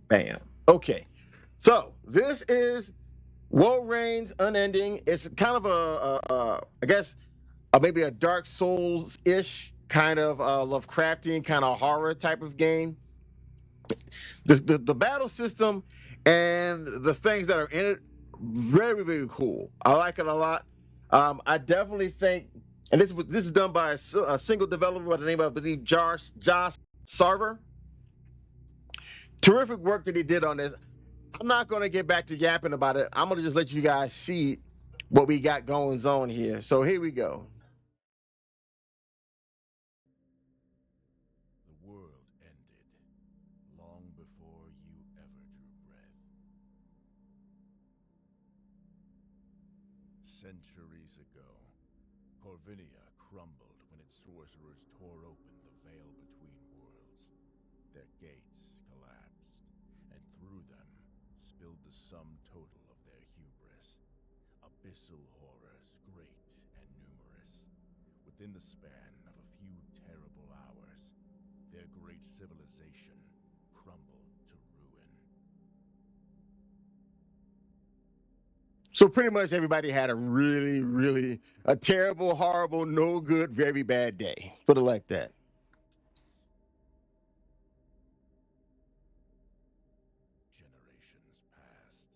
Bam. Okay. So this is Woe Reigns Unending. It's kind of I guess, maybe a Dark Souls ish kind of Lovecraftian kind of horror type of game. The battle system and the things that are in it, very very cool. I like it a lot. I definitely think, and this is done by a single developer by the name of, I believe, Josh Sarver. Terrific work that he did on this. I'm not going to get back to yapping about it. I'm going to just let you guys see what we got going on here. So here we go. The world ended long before you ever drew breath. Centuries ago, Corvinia crumbled when its sorcerers tore open the veil between worlds. Their gates collapsed, and through them spilled the sum total of their hubris. Abyssal horrors, great and numerous. Within the span of a few terrible hours, their great civilization crumbled to ruin. So pretty much everybody had a really, really a terrible, horrible, no good, very bad day. Put it like that. Generations passed.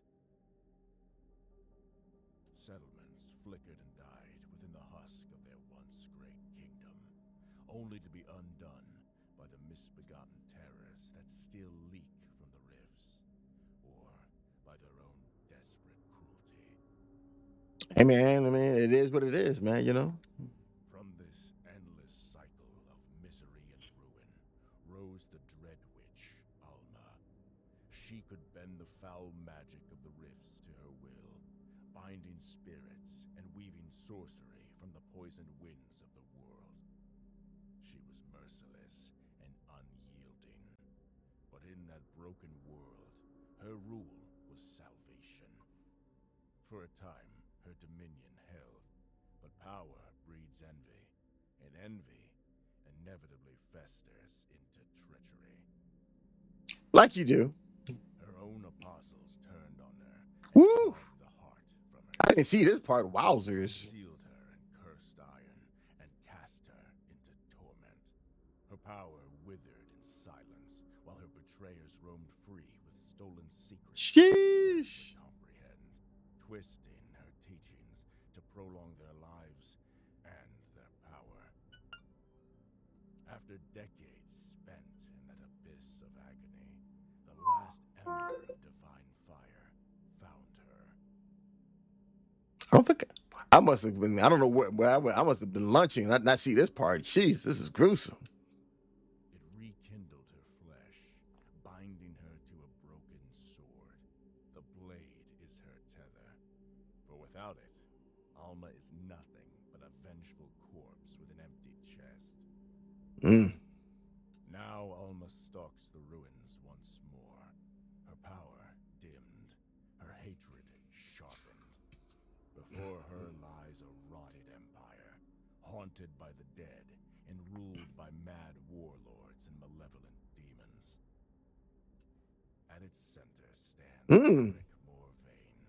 Settlements flickered and died within the husk of their once great kingdom, only to be undone by the misbegotten terrors that still leak from the rifts, or by their own desperate cruelty. Hey man, I mean, it is what it is, man. You know. From this endless cycle of misery and ruin rose the dread witch, Alma. She could bend the foul magic of the rifts to her will, binding spirits and weaving sorcery from the poisoned winds of the world. She was merciless and unyielding, but in that broken world, her rule was salvation. For a time, her dominion held, but power breeds envy, and envy inevitably festers into treachery. Like you do. Her own apostles turned on her and Woo! carved the heart from her I didn't chest. see this part. They Wowzers. sealed her in cursed iron and cast her into torment. Her power withered in silence while her betrayers roamed free with stolen secrets they dared Sheesh. to comprehend, twisting her teachings to prolong their lives and their power. After decades spent in that abyss of agony, the last ember of divine fire found her. I don't think I must have been. I don't know where I must have been lunching. Not see this part. Jeez, this is gruesome. It rekindled her flesh, binding her to a broken sword. The blade is her tether, for without it, Alma is nothing but a vengeful corpse with an empty chest. Mm. Now Alma stalks the ruins once more, her power dimmed, her hatred sharpened. Before her lies a rotted empire, haunted by the dead and ruled by mad warlords and malevolent demons. At its center stands Mm. Rick Morvain,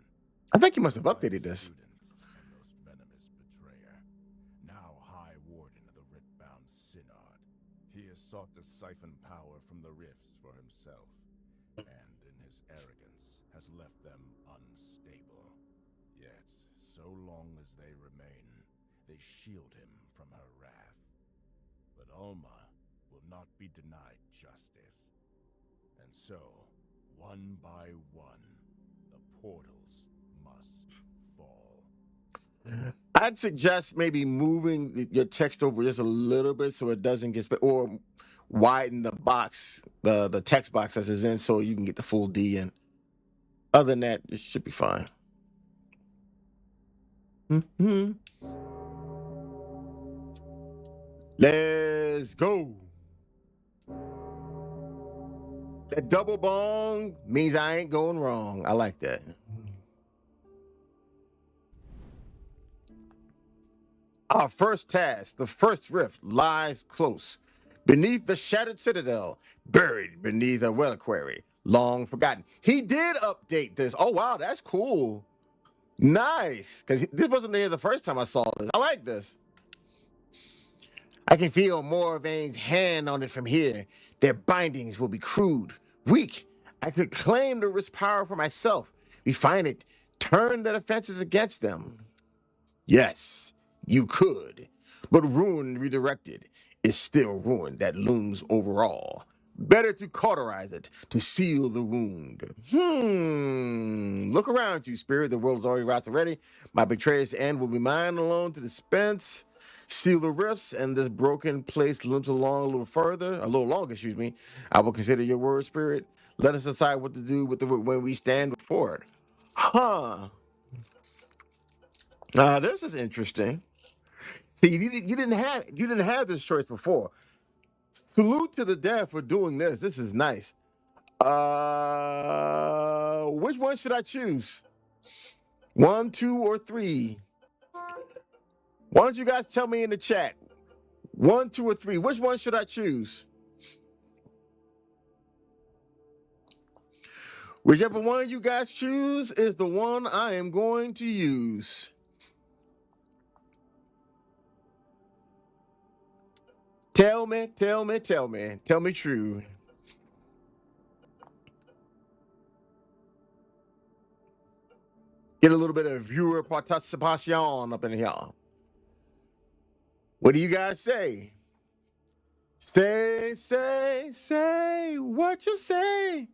I think you must her have wise updated this. student and most venomous betrayer, now High Warden of the Writ-bound Synod. He has sought to siphon power from the rifts for himself, and in his arrogance has left them unstable. Yet, so long as they remain, they shield him from her wrath. But Alma will not be denied justice. And so, one by one, the portals must fall. I'd suggest maybe moving your text over just a little bit so it doesn't get or widen the box, the text box that is in, so you can get the full D in. Other than that, it should be fine. Mm-hmm. Let's go. That double bong means I ain't going wrong. I like that. Our first task, the first rift, lies close. beneath the shattered citadel, buried beneath a reliquary, long forgotten. He did update this. Oh, wow, that's cool. Nice. Because this wasn't there the first time I saw this. I like this. I can feel Morvaine's hand on it from here. Their bindings will be crude, weak. I could claim the risk power for myself. Refine it, turn the defenses against them. Yes, you could. But ruin redirected is still ruin that looms overall. Better to cauterize it, to seal the wound. Look around you, spirit. The world is already wrapped already. My betrayer's end will be mine alone to dispense. Seal the rifts, and this broken place limps along a little longer, excuse me. I will consider your word, spirit. Let us decide what to do with when we stand before it. Huh. This is interesting. See, you didn't have this choice before. Salute to the dev for doing this. This is nice. Which one should I choose? 1, 2, or 3? Why don't you guys tell me in the chat? 1, 2, or 3. Which one should I choose? Whichever one you guys choose is the one I am going to use. Tell me true. Get a little bit of viewer participation up in here. What do you guys say? Say what you say.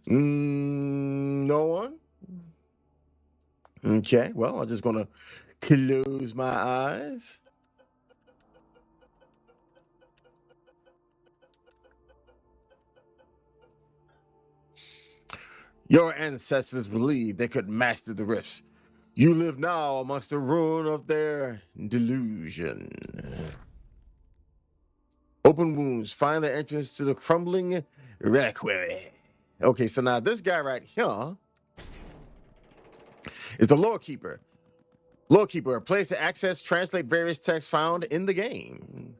No one? Okay, well, I'm just gonna close my eyes. Your ancestors believed they could master the rifts. You live now amongst the ruin of their delusion. Open wounds find the entrance to the crumbling reliquary. Okay, so now this guy right here is the lore keeper. Lore keeper, a place to access, translate various texts found in the game.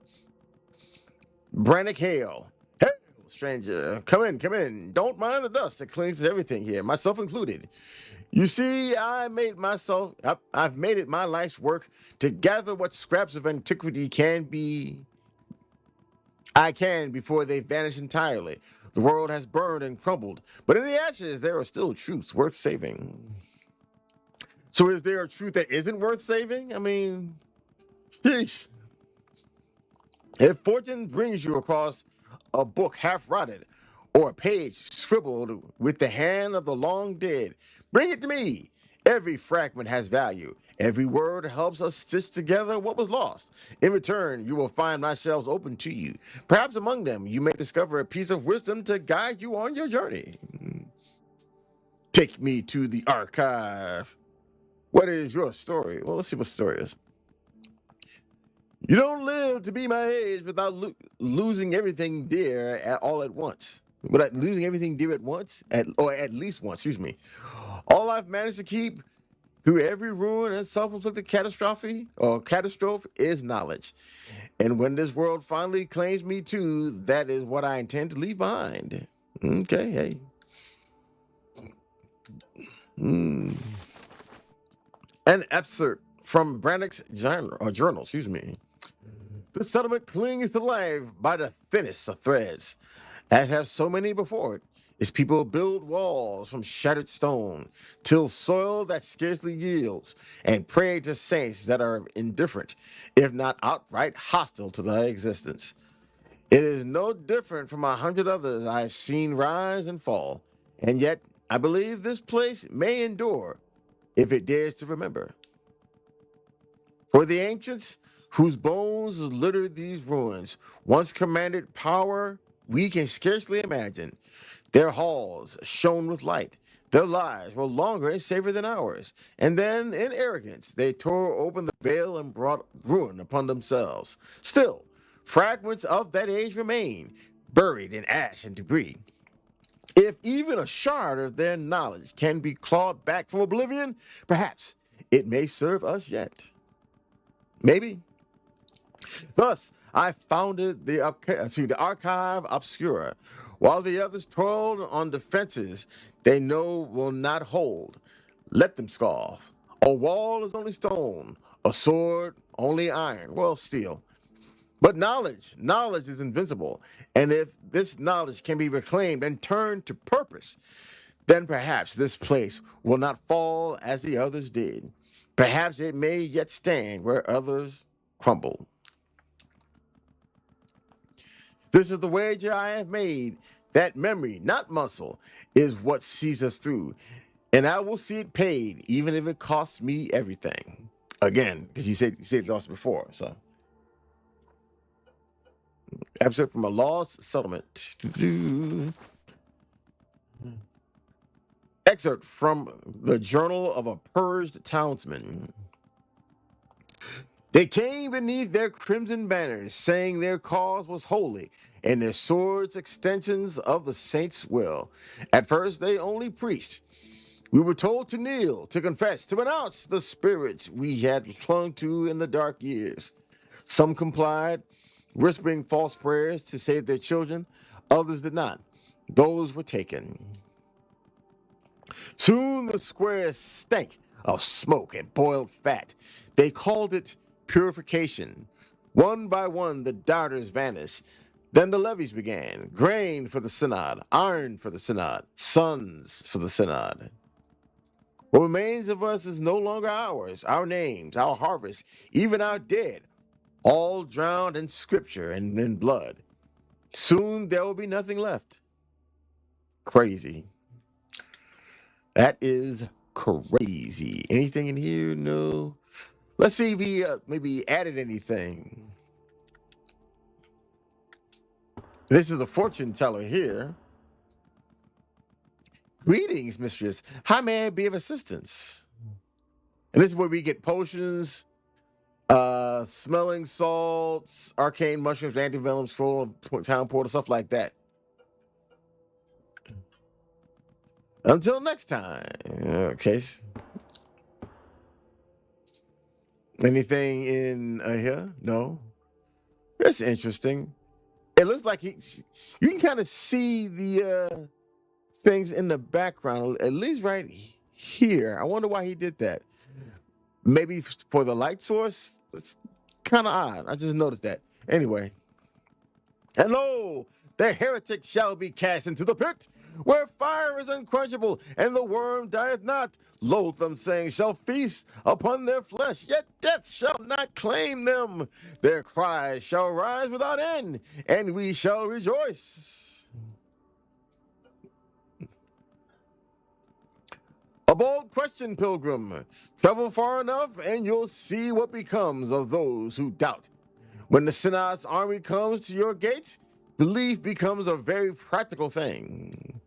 Brannick Hale. Hey, stranger, come in. Don't mind the dust that clings to everything here, myself included. You see, I've made it my life's work to gather what scraps of antiquity I can before they vanish entirely. The world has burned and crumbled, but in the ashes, there are still truths worth saving. So is there a truth that isn't worth saving? I mean, sheesh. If fortune brings you across a book half rotted or a page scribbled with the hand of the long dead, bring it to me. Every fragment has value. Every word helps us stitch together what was lost. In return, you will find my shelves open to you. Perhaps among them, you may discover a piece of wisdom to guide you on your journey. Take me to the archive. What is your story? Well, let's see what the story is. You don't live to be my age without losing everything dear all at once. Without losing everything dear at once, or at least once, excuse me. All I've managed to keep through every ruin and self-inflicted catastrophe is knowledge. And when this world finally claims me too, that is what I intend to leave behind. Okay, hey. An excerpt from Brannick's journal, excuse me. The settlement clings to life by the thinnest of threads, as have so many before it. Its people build walls from shattered stone, till soil that scarcely yields, and pray to saints that are indifferent, if not outright hostile to thy existence. It is no different from 100 others I have seen rise and fall, and yet I believe this place may endure if it dares to remember. For the ancients, whose bones litter these ruins, once commanded power we can scarcely imagine. Their halls shone with light. Their lives were longer and safer than ours. And then, in arrogance, they tore open the veil and brought ruin upon themselves. Still, fragments of that age remain, buried in ash and debris. If even a shard of their knowledge can be clawed back from oblivion, perhaps it may serve us yet. Maybe. Thus, I founded the Archive Obscura, while the others toiled on defenses they know will not hold. Let them scoff. A wall is only stone, a sword only iron, well, steel. But knowledge is invincible, and if this knowledge can be reclaimed and turned to purpose, then perhaps this place will not fall as the others did. Perhaps it may yet stand where others crumble. This is the wager I have made, that memory, not muscle, is what sees us through. And I will see it paid, even if it costs me everything. Again, because you said it lost before. So, excerpt from a lost settlement. Excerpt from the Journal of a Purged Townsman. They came beneath their crimson banners, saying their cause was holy, and their swords extensions of the saints' will. At first they only preached. We were told to kneel, to confess, to renounce the spirits we had clung to in the dark years. Some complied, whispering false prayers to save their children. Others did not. Those were taken. Soon the square stank of smoke and boiled fat. They called it purification. One by one, the doubters vanished. Then the levies began. Grain for the synod, iron for the synod, sons for the synod. What remains of us is no longer ours, our names, our harvest, even our dead, all drowned in scripture and in blood. Soon there will be nothing left. Crazy. That is crazy. Anything in here? No. Let's see if he maybe added anything. This is the fortune teller here. Greetings, mistress. How may I be of assistance? And this is where we get potions, smelling salts, arcane mushrooms, antivenom scroll, town portal, stuff like that. Until next time. Okay. Anything in here? No. That's interesting. It looks like you can kind of see the things in the background, at least right here. I wonder why he did that. Maybe for the light source? It's kind of odd. I just noticed that. Anyway. Hello! The heretic shall be cast into the pit, where fire is unquenchable, and the worm dieth not. Loathsome sayings shall feast upon their flesh, yet death shall not claim them. Their cries shall rise without end, and we shall rejoice. A bold question, pilgrim. Travel far enough, and you'll see what becomes of those who doubt. When the synod's army comes to your gate, belief becomes a very practical thing.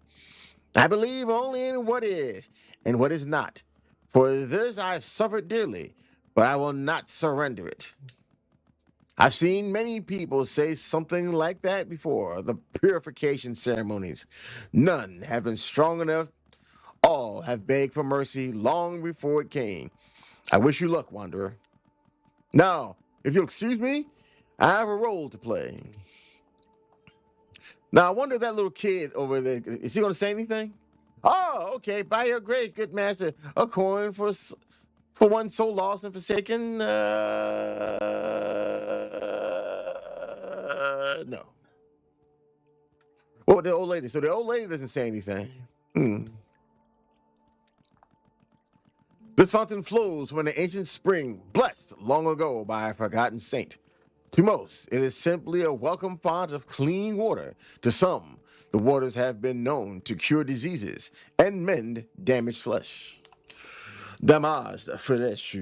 I believe only in what is and what is not. For this I've suffered dearly, but I will not surrender it. I've seen many people say something like that before, the purification ceremonies. None have been strong enough. All have begged for mercy long before it came. I wish you luck, wanderer. Now, if you'll excuse me, I have a role to play. Now, I wonder if that little kid over there, is he going to say anything? Oh, okay. By your grace, good master, a coin for one so lost and forsaken. No. Well, the old lady. So the old lady doesn't say anything. This fountain flows from an ancient spring, blessed long ago by a forgotten saint. To most, it is simply a welcome font of clean water. To some, the waters have been known to cure diseases and mend damaged flesh. Damaged flesh.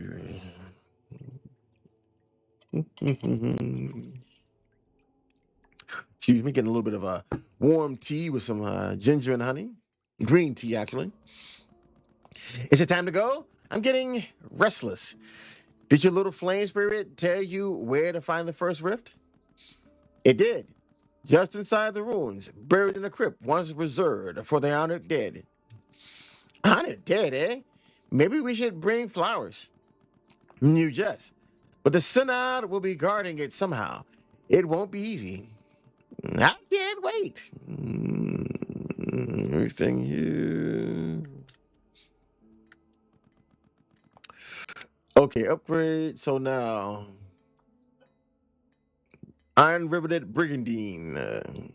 Excuse me, getting a little bit of a warm tea with some ginger and honey. Green tea, actually. Is it time to go? I'm getting restless. Did your little flame spirit tell you where to find the first rift? It did. Just inside the ruins, buried in a crypt once reserved for the honored dead. Honored dead, eh? Maybe we should bring flowers. You jest. but the Synod will be guarding it somehow. It won't be easy. I can't wait. Everything here. Okay, upgrade. So now, Iron Riveted Brigandine.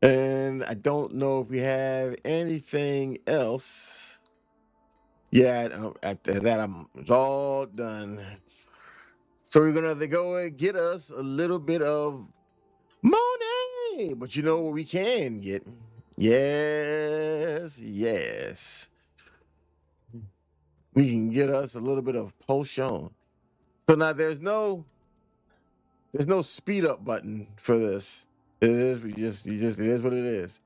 And I don't know if we have anything else. Yeah, after that, it's all done. So we're gonna have to go and get us a little bit of money. But you know what we can get? Yes, yes. We can get us a little bit of potion. So now there's no speed up button for this. It is it is what it is.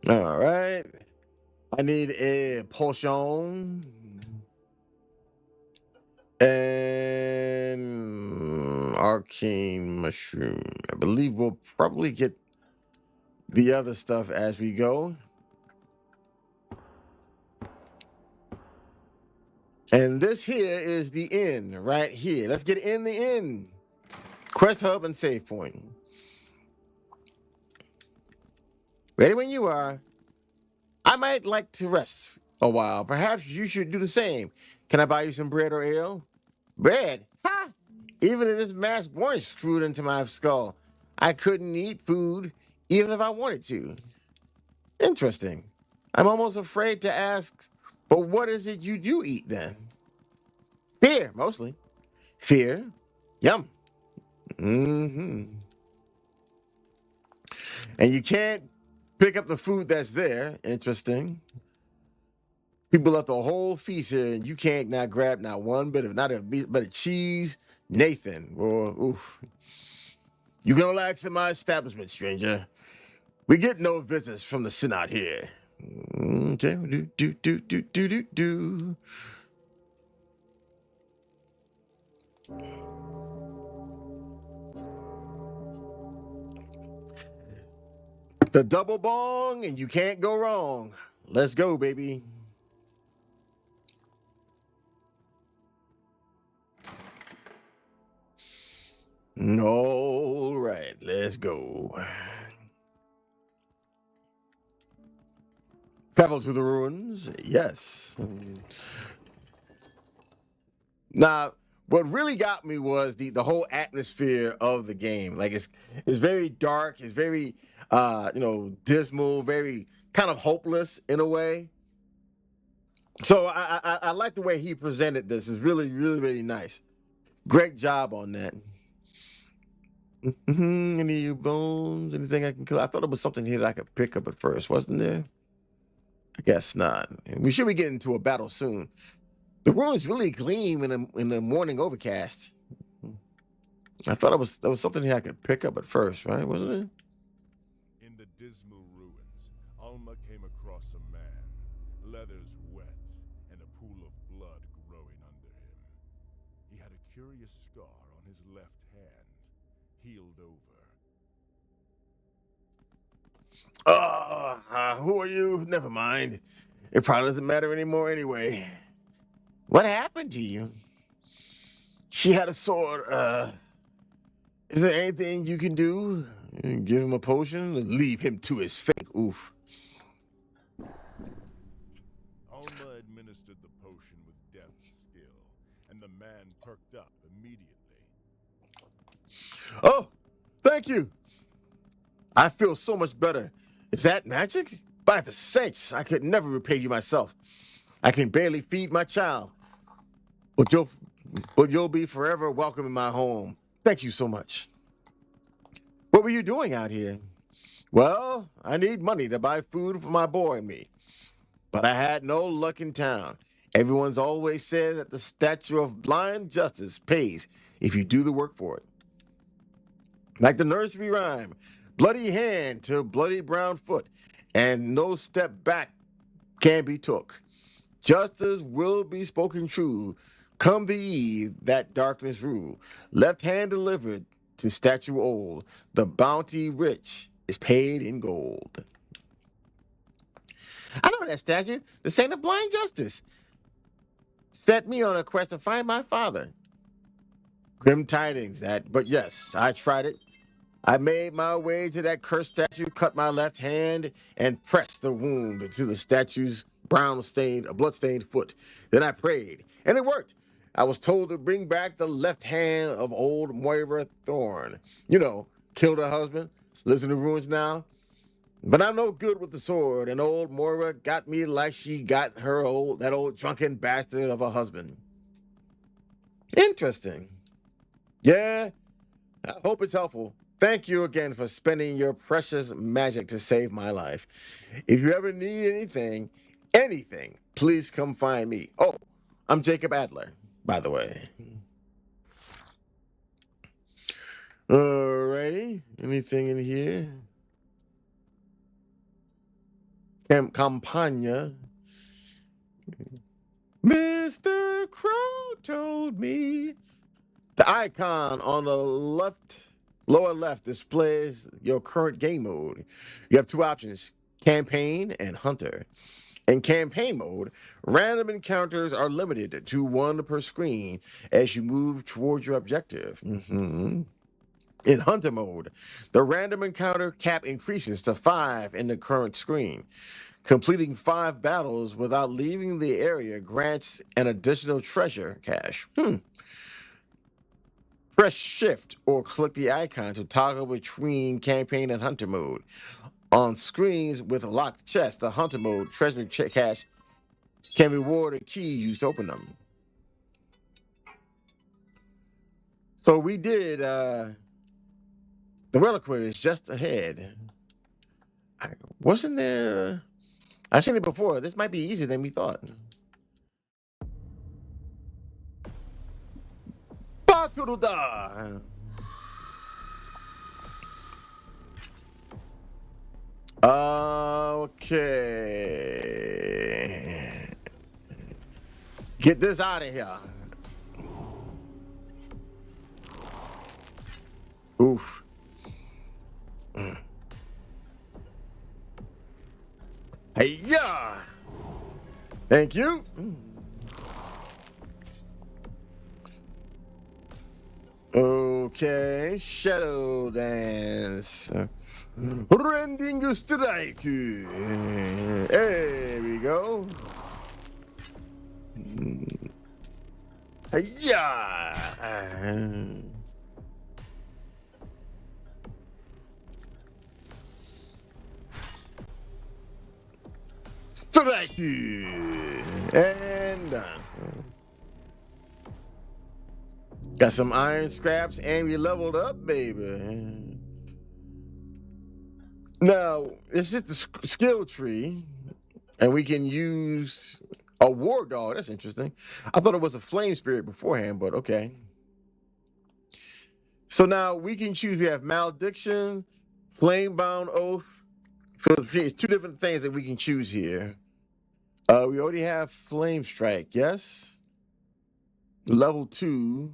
All right. I need a potion and arcane mushroom. I believe we'll probably get the other stuff as we go. And this here is the inn right here. Let's get in the inn. Quest hub and save point. Ready when you are. I might like to rest a while. Perhaps you should do the same. Can I buy you some bread or ale? Bread? Ha! Even if this mask weren't screwed into my skull, I couldn't eat food even if I wanted to. Interesting. I'm almost afraid to ask, but what is it you do eat then? Fear, mostly. Fear? Yum. Mm-hmm. And you can't pick up the food that's there. Interesting. People left a whole feast here, and you can't now grab not one bit of not a bit of cheese. Nathan, or oof. You can relax in my establishment, stranger. We get no visits from the Synod here. Okay, do. The double bong, and you can't go wrong. Let's go, baby. All right, let's go. Travel to the ruins, yes. Now, what really got me was the whole atmosphere of the game. Like it's very dark, it's very dismal, very kind of hopeless in a way. So I like the way he presented this. It's really, really, really nice. Great job on that. Any bones? Anything I can kill? I thought it was something here that I could pick up at first, wasn't there? I guess not. We should be getting to a battle soon. The ruins really gleam in the morning overcast. I thought there was something here I could pick up at first, right? Wasn't it? In the dismal ruins, Alma came across a man, leathers wet, and a pool of blood growing under him. He had a curious scar on his left hand, healed over. Who are you? Never mind. It probably doesn't matter anymore anyway. What happened to you? She had a sword. Is there anything you can do? Give him a potion and leave him to his fate. Oof. Alma administered the potion with deft skill, and the man perked up immediately. Oh, thank you. I feel so much better. Is that magic? By the saints, I could never repay you myself. I can barely feed my child. But you'll be forever welcome in my home. Thank you so much. What were you doing out here? Well, I need money to buy food for my boy and me. But I had no luck in town. Everyone's always said that the statue of blind justice pays if you do the work for it. Like the nursery rhyme, bloody hand to bloody brown foot, and no step back can be took. Justice will be spoken true. Come the eve that darkness rule. Left hand delivered to statue old. The bounty rich is paid in gold. that statue. The saint of blind justice. Set me on a quest to find my father. Grim tidings that, but yes, I tried it. I made my way to that cursed statue, cut my left hand, and pressed the wound to the statue's blood-stained foot. Then I prayed, and it worked. I was told to bring back the left hand of old Moira Thorne. You know, killed her husband, lives in the ruins now. But I'm no good with the sword, and old Moira got me like she got that old drunken bastard of a husband. Interesting. Yeah, I hope it's helpful. Thank you again for spending your precious magic to save my life. If you ever need anything, please come find me. Oh, I'm Jacob Adler, by the way. Alrighty. Anything in here? Campagna. Mr. Crow told me. The icon on the lower left displays your current game mode. You have two options, campaign and hunter. In campaign mode, random encounters are limited to one per screen as you move towards your objective. In hunter mode, the random encounter cap increases to 5 in the current screen. Completing 5 battles without leaving the area grants an additional treasure cache. Press shift or click the icon to toggle between campaign and hunter mode. On screens with locked chests, the hunter mode treasure cache can reward a key used to open them. So we did the reliquary is just ahead. Wasn't there? I've seen it before. This might be easier than we thought. Bakuruda! Okay. Get this out of here. Oof. Hey, yeah. Thank you. Okay, shadow dance. Rending strike. There we go. Yeah. Strike. And done. Got some iron scraps and we leveled up, baby. Now, it's just the skill tree, and we can use a war dog. That's interesting. I thought it was a flame spirit beforehand, but okay. So now we can choose. We have malediction, flame-bound oath. So it's 2 different things that we can choose here. We already have flame strike, yes? Level 2.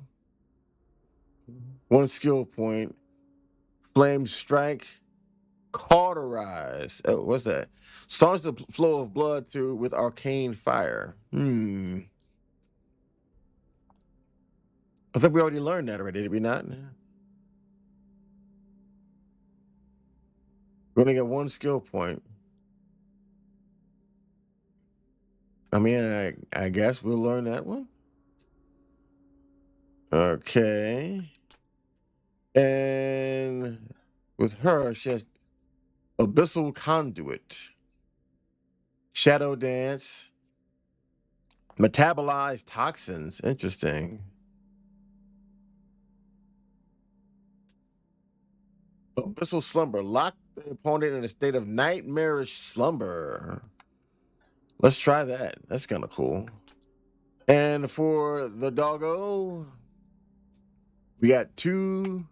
1 skill point. Flame strike. Cauterize. Oh, what's that? Starts the flow of blood through with arcane fire. I think we already learned that already, did we not? We're gonna get 1 skill point. I mean, I guess we'll learn that one. Okay. And with her, she has Abyssal Conduit, Shadow Dance, Metabolize Toxins. Interesting. Abyssal Slumber. Lock the opponent in a state of nightmarish slumber. Let's try that. That's kind of cool. And for the doggo, we got 2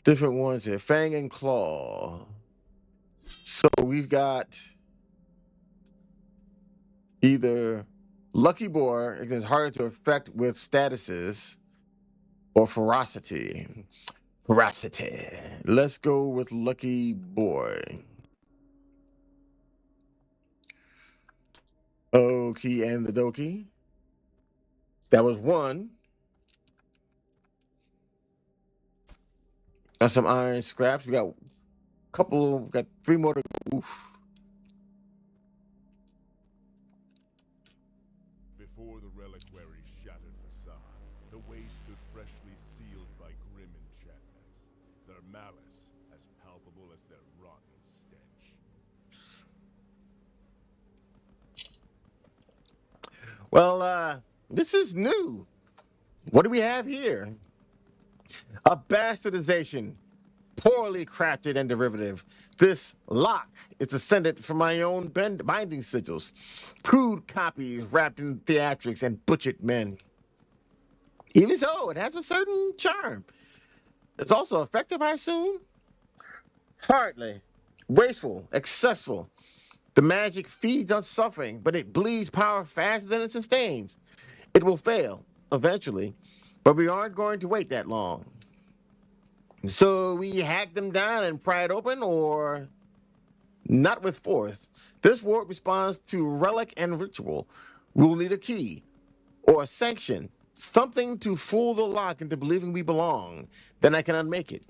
different ones here. Fang and Claw. So we've got either Lucky Boar, it's harder to affect with statuses, or Ferocity. Let's go with Lucky Boy. Loki and the Doki. That was one. Got some iron scraps. We got a couple. We got 3 more to go. Oof. Before the reliquary's shattered facade, the way stood freshly sealed by grim enchantments. Their malice as palpable as their rotten stench. Well, this is new. What do we have here? A bastardization, poorly crafted and derivative. This lock is descended from my own binding sigils, crude copies wrapped in theatrics and butchered men. Even so, it has a certain charm. It's also effective, I assume? Hardly. Wasteful, excessful. The magic feeds on suffering, but it bleeds power faster than it sustains. It will fail, eventually, but we aren't going to wait that long. So we hack them down and pry it open, or not with force. This ward responds to relic and ritual. We'll need a key, or a sanction, something to fool the lock into believing we belong. Then I can unmake it.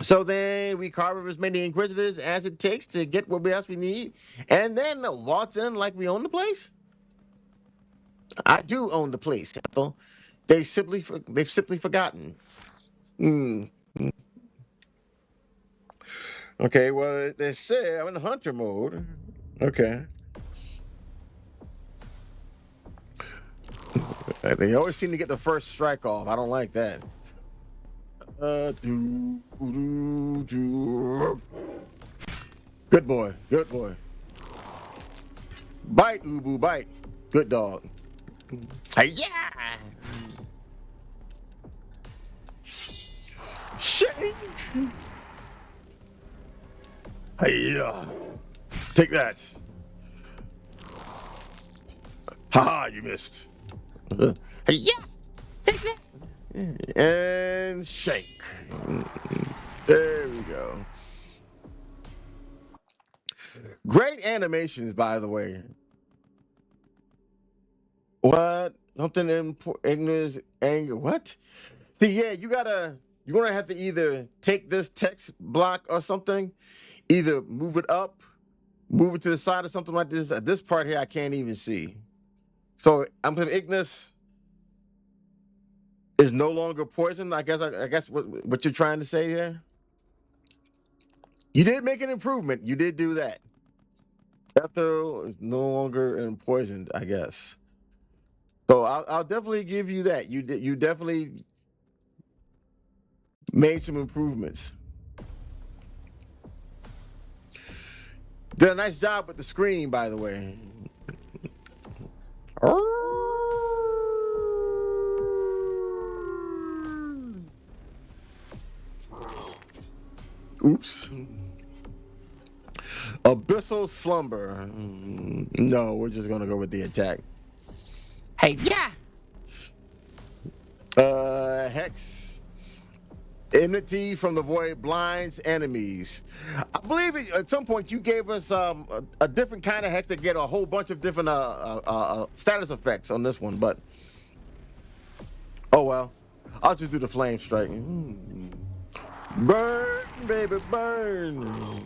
So then we carve up as many inquisitors as it takes to get what else we need, and then waltz in like we own the place. I do own the place, Ethel. They've simply forgotten. Okay, well, they say I'm in hunter mode. Okay. They always seem to get the first strike off. I don't like that. Good boy. Good boy. Bite, Ubu, bite. Good dog. Yeah. Shake. Yeah. Take that. Ha! You missed. Yeah. Take that. And shake. There we go. Great animations, by the way. What? Something in ignorance, anger. What? See, yeah, you're gonna have to either take this text block or something, either move it up, move it to the side or something like this. At this part here, I can't even see. So I'm saying Ignis is no longer poison. I guess what you're trying to say here. You did make an improvement. You did do that. Ethel is no longer poisoned, I guess. So I'll definitely give you that. You definitely made some improvements. Did a nice job with the screen, by the way. Oops. Abyssal slumber. No, we're just gonna go with the attack. Hey, yeah. Hex. Enmity from the void blinds enemies. I believe at some point you gave us a different kind of hex to get a whole bunch of different status effects on this one, but oh well. I'll just do the flame strike. Burn, baby, burn.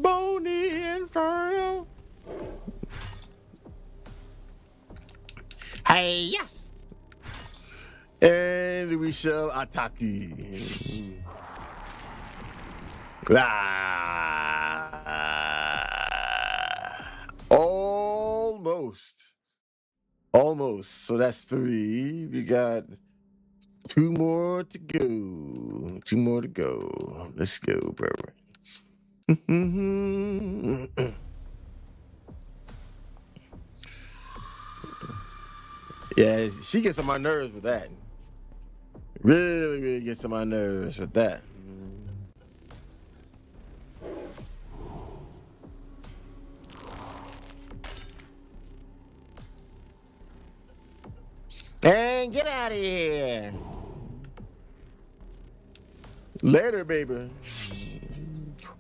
Bony Inferno. Hey, yeah. And we shall attack. Almost. So that's 3. We got 2 more to go. 2 more to go. Let's go, bro. Yeah, she gets on my nerves with that. Really gets on my nerves with that. And get out of here. Later, baby.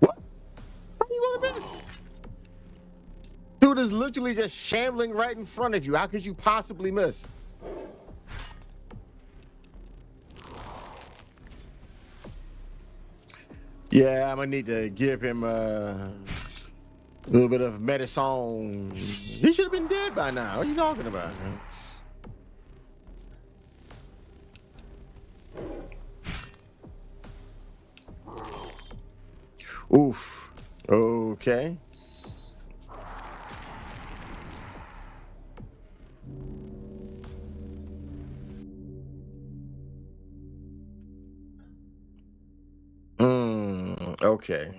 What? Why are you you miss? Dude is literally just shambling right in front of you. How could you possibly miss? Yeah, I'm gonna need to give him a little bit of medicine. He should have been dead by now. What are you talking about? Oof. Okay. Okay.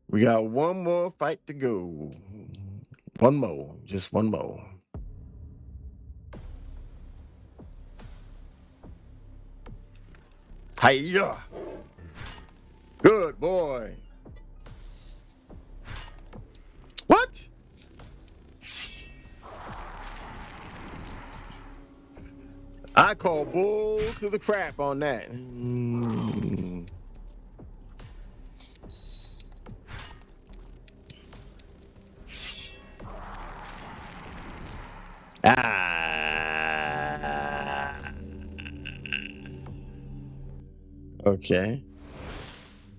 We got one more fight to go. One more. Just one more. Hiya. Good boy. What? I call bull to the crap on that. Ah. Okay.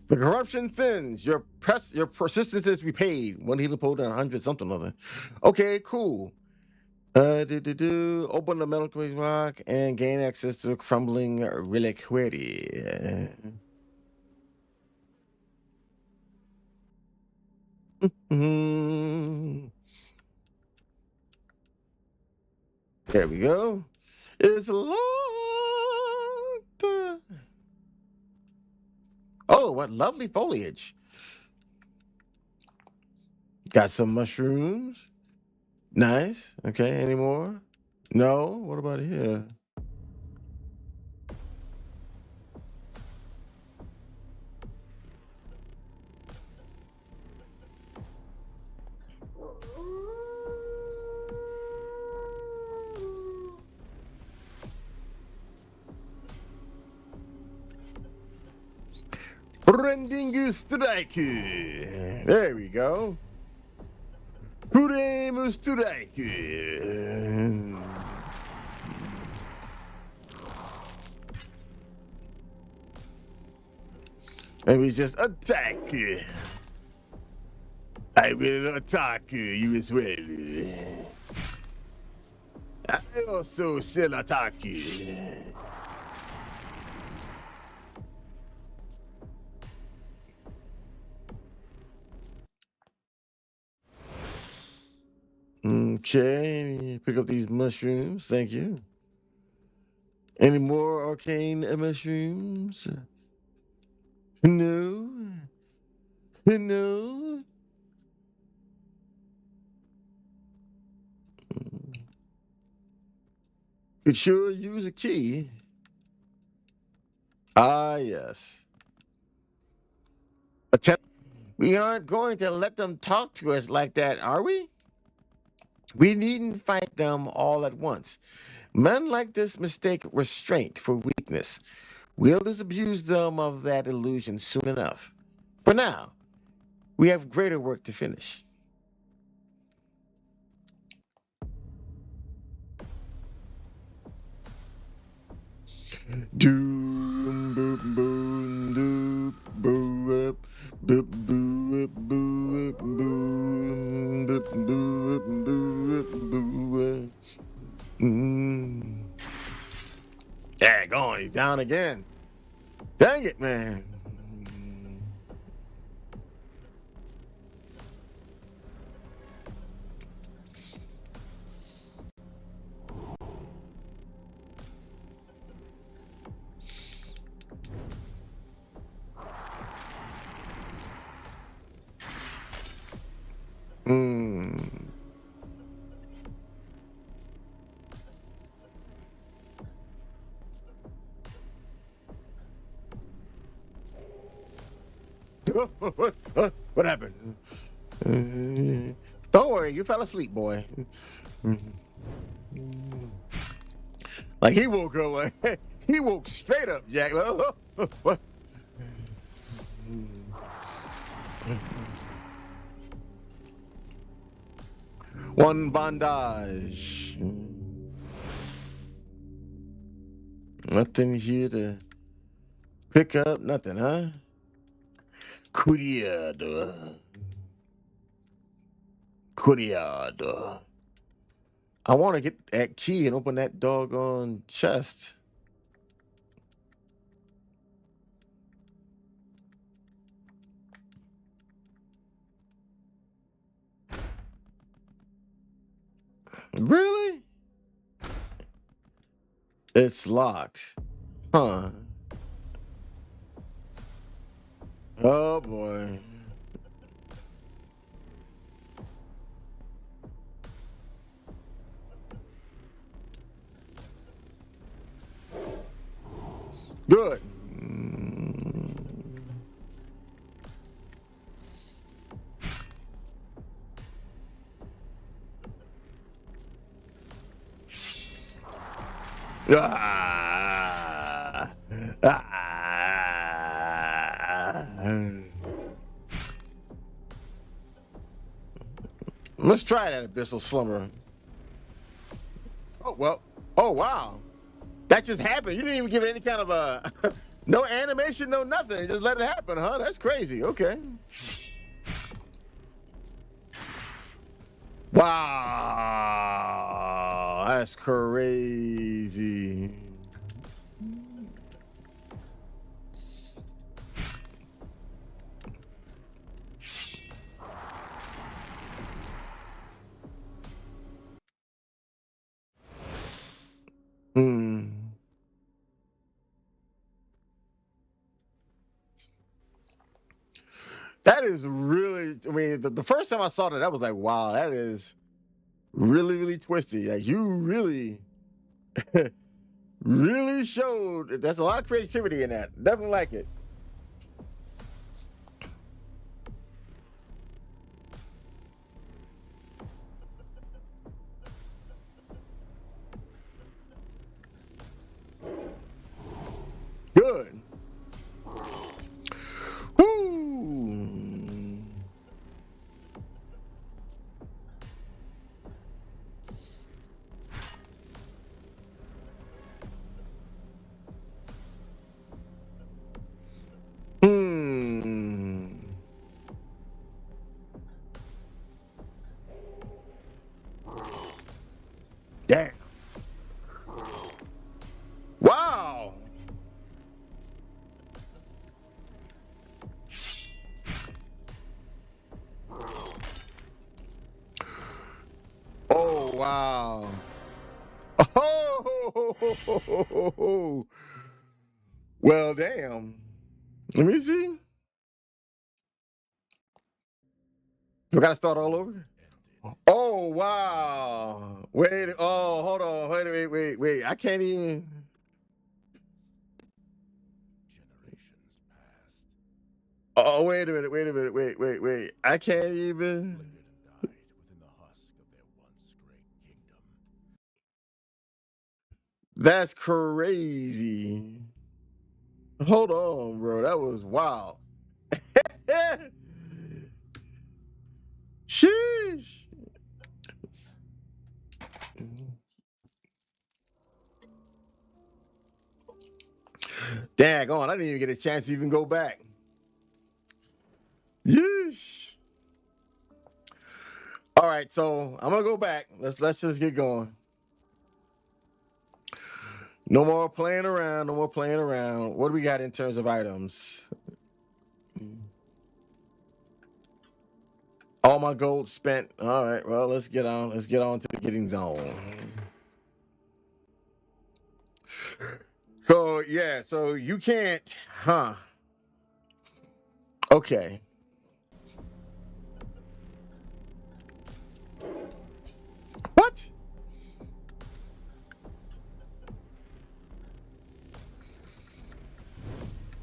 The corruption thins. Your persistence is repaid. One healing pool to 100 something other. Okay, cool. Open the metal rock and gain access to the crumbling reliquary. There we go. It's locked. Oh, what lovely foliage. Got some mushrooms. Nice. Okay, any more? No? What about here? Rending strike. There we go. Puremu strike. And we just attack. I will attack you as well. I also shall attack you. Okay, pick up these mushrooms. Thank you. Any more arcane mushrooms? No. No. Could sure use a key. Ah, yes. We aren't going to let them talk to us like that, are we? We needn't fight them all at once. Men like this mistake restraint for weakness. We'll disabuse them of that illusion soon enough. For now, we have greater work to finish. Doom boop boom doop boo up boop boo up boo up boom boop boo up boo up boo up. Yeah, going, he's down again. Dang it, man. What happened? Don't worry, you fell asleep, boy. Like he woke up like he woke straight up, Jack. What? One bandage. Nothing here to pick up. Nothing, huh? Curiado. Curiado. I want to get that key and open that doggone chest. Really? It's locked. Huh. Oh boy. Good. Ah. Ah. Let's try that abyssal slumber. Oh well. Oh wow. That just happened. You didn't even give it any kind of a no animation, no nothing. Just let it happen, huh? That's crazy. Okay. Wow. That's crazy. Hmm. That is really, I mean, the first time I saw that, I was like, wow, that is really, really twisty. Like, you really, really showed, there's a lot of creativity in that. Definitely like it. Good. Woo. Hmm. Damn. Wow. Oh, wow. Oh, well, damn. Let me see. We got to start all over. Oh, wow. Wait. Oh, hold on. Wait. I can't even. Generations passed. Oh, wait a minute. Wait. I can't even. Flickered and died within the husk of their once great kingdom. That's crazy. Hold on, bro. That was wild. Sheesh. Dang on, I didn't even get a chance to even go back. Yeesh. All right, so I'm gonna go back. Let's just get going. No more playing around. No more playing around. What do we got in terms of items? All my gold spent. All right. Well, let's get on. Let's get on to the getting zone. So yeah. So you can't. Huh. Okay. What?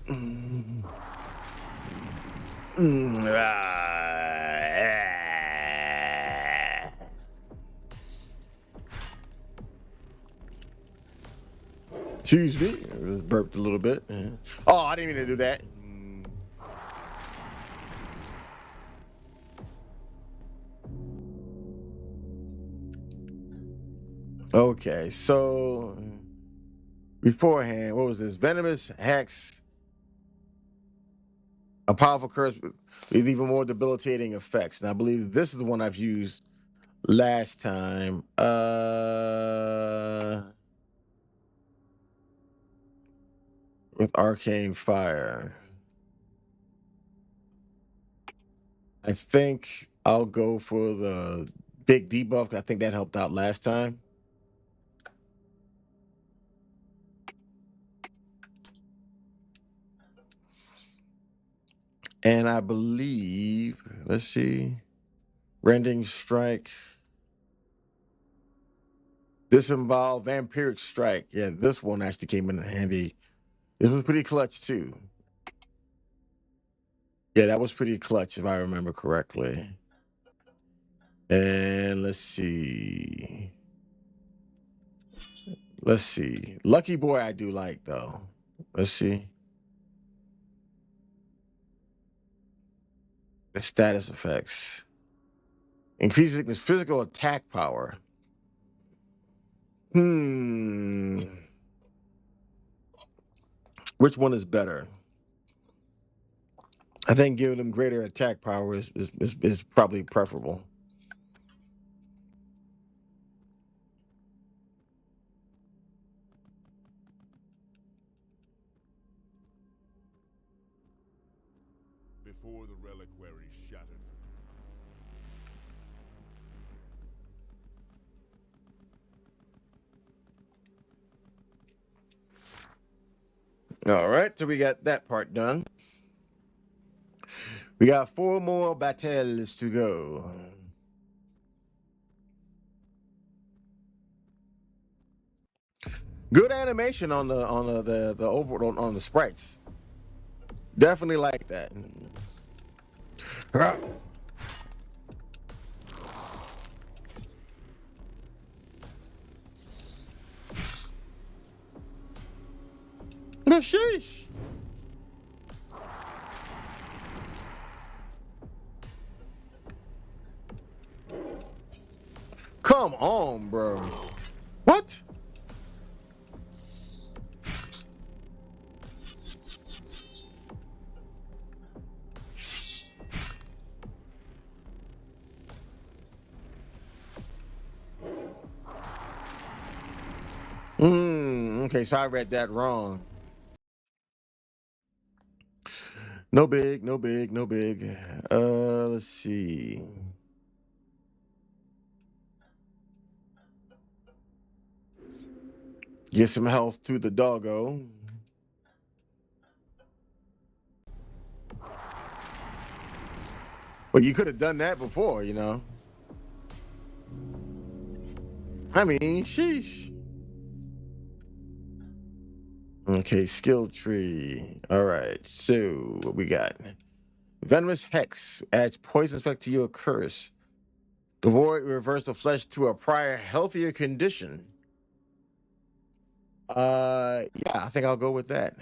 Mm. Ah. Excuse me. I just burped a little bit. Oh, I didn't mean to do that. Okay, so beforehand, what was this? Venomous Hex, a powerful curse with even more debilitating effects. And I believe this is the one I've used last time. With Arcane Fire. I think I'll go for the big debuff. I think that helped out last time. And I believe, let's see, Rending Strike, Disembowel, Vampiric Strike. Yeah, this one actually came in handy. This was pretty clutch too. Yeah, that was pretty clutch if I remember correctly. And let's see. Let's see. Lucky Boy I do like though. Let's see. The status effects. Increases his physical attack power. Which one is better? I think giving them greater attack power is probably preferable. Before the reliquary shattered. All right, so we got that part done. We got 4 more battles to go. Good animation on the over on the sprites. Definitely like that. The sheesh. Come on, bro. What? Okay, so I read that wrong. No big, no big, no big. Let's see. Get some health to the doggo. Well, you could have done that before, you know. I mean, sheesh. Okay, skill tree. All right, so what we got? Venomous Hex adds poison effect to your curse. The void will reverse the flesh to a prior healthier condition. Yeah, I think I'll go with that.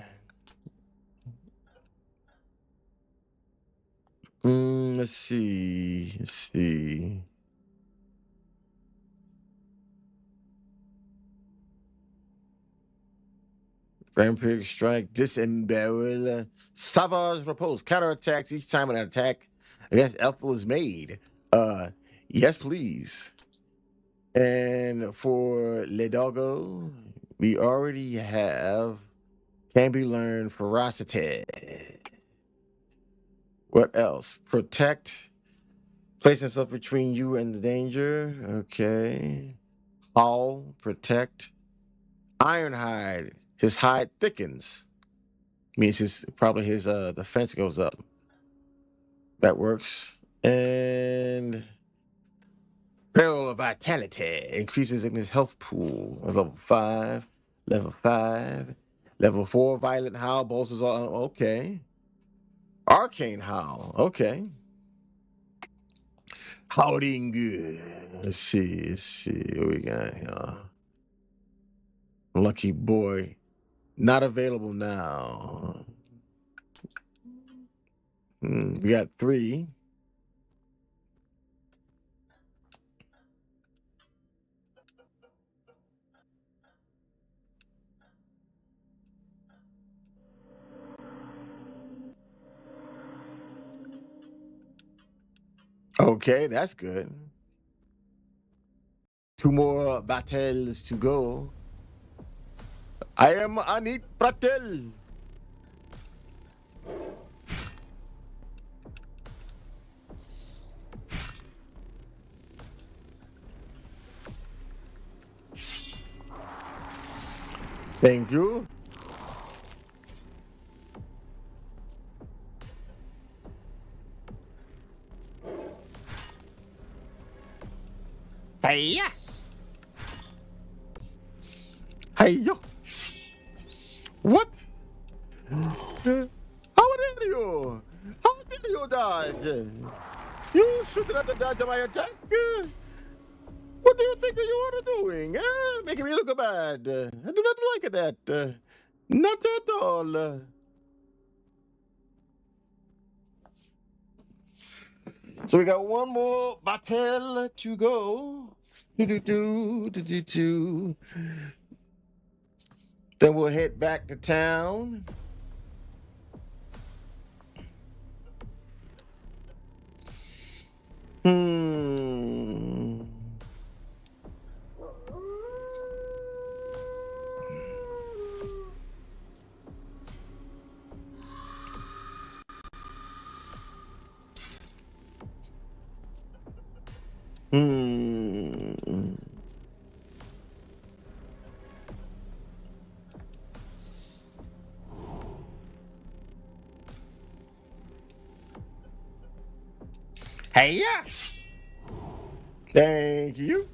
Let's see. Let's see. Vampiric Strike, Disembowel, Savage Repose, counterattacks each time an attack against Elful is made. Yes, please. And for Le Doggo, we already have Can Be Learned Ferocity. What else? Protect. Place yourself between you and the danger. Okay. Howl. Protect. Ironhide. His hide thickens. Means his probably his defense goes up. That works. And Barrel of Vitality increases in his health pool. Level 5. Level 5. Level 4 Violent Howl bolsters all. Okay. Arcane Howl. Okay. Howling good. Let's see. What we got here. Lucky Boy. Not available now. We got 3. Okay, that's good. 2 more battles to go. I need Pratel. Thank you. Hey, hey, yo. What? How dare you? How dare you dodge? You shouldn't have to dodge my attack. What do you think that you are doing? Making me look bad. I do not like that. Not at all. So we got 1 more battle to go. Do. Then we'll head back to town. Hmm. Hmm. Hey, yeah. Thank you.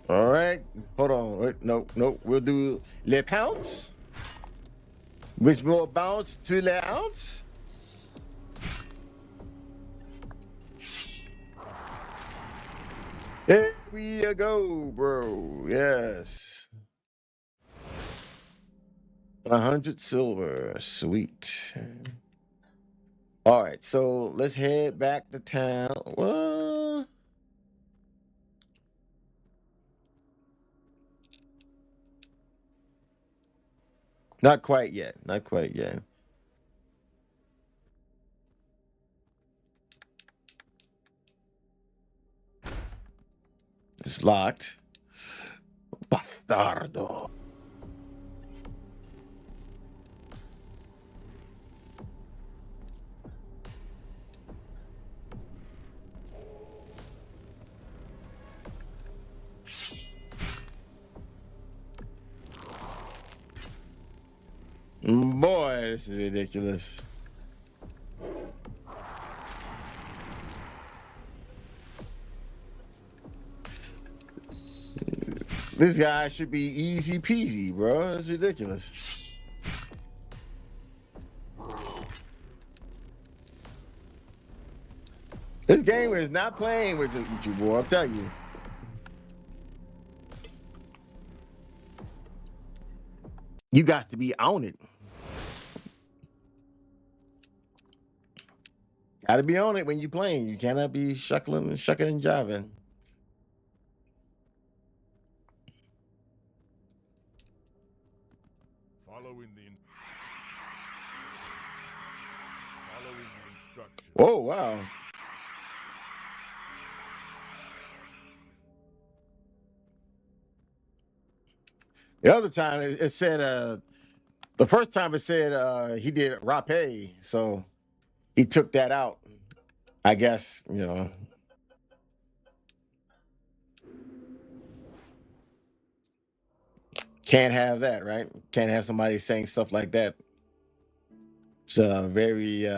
All right. Hold on. Wait, no. We'll do le pounce. Which more bounce to le ounce. Here we go, bro. Yes. 100 silver. Sweet. All right. So let's head back to town. Well, not quite yet. Not quite yet. It's locked. Bastardo. Boy, this is ridiculous. This guy should be easy peasy, bro. That's ridiculous. This game is not playing with you, boy. I'll tell you. You got to be on it. Got to be on it when you're playing. You cannot be shucking and jiving. Following the instructions. Oh, wow. The other time it said, the first time it said he did rape. So he took that out. I guess, you know. Can't have that, right? Can't have somebody saying stuff like that. It's very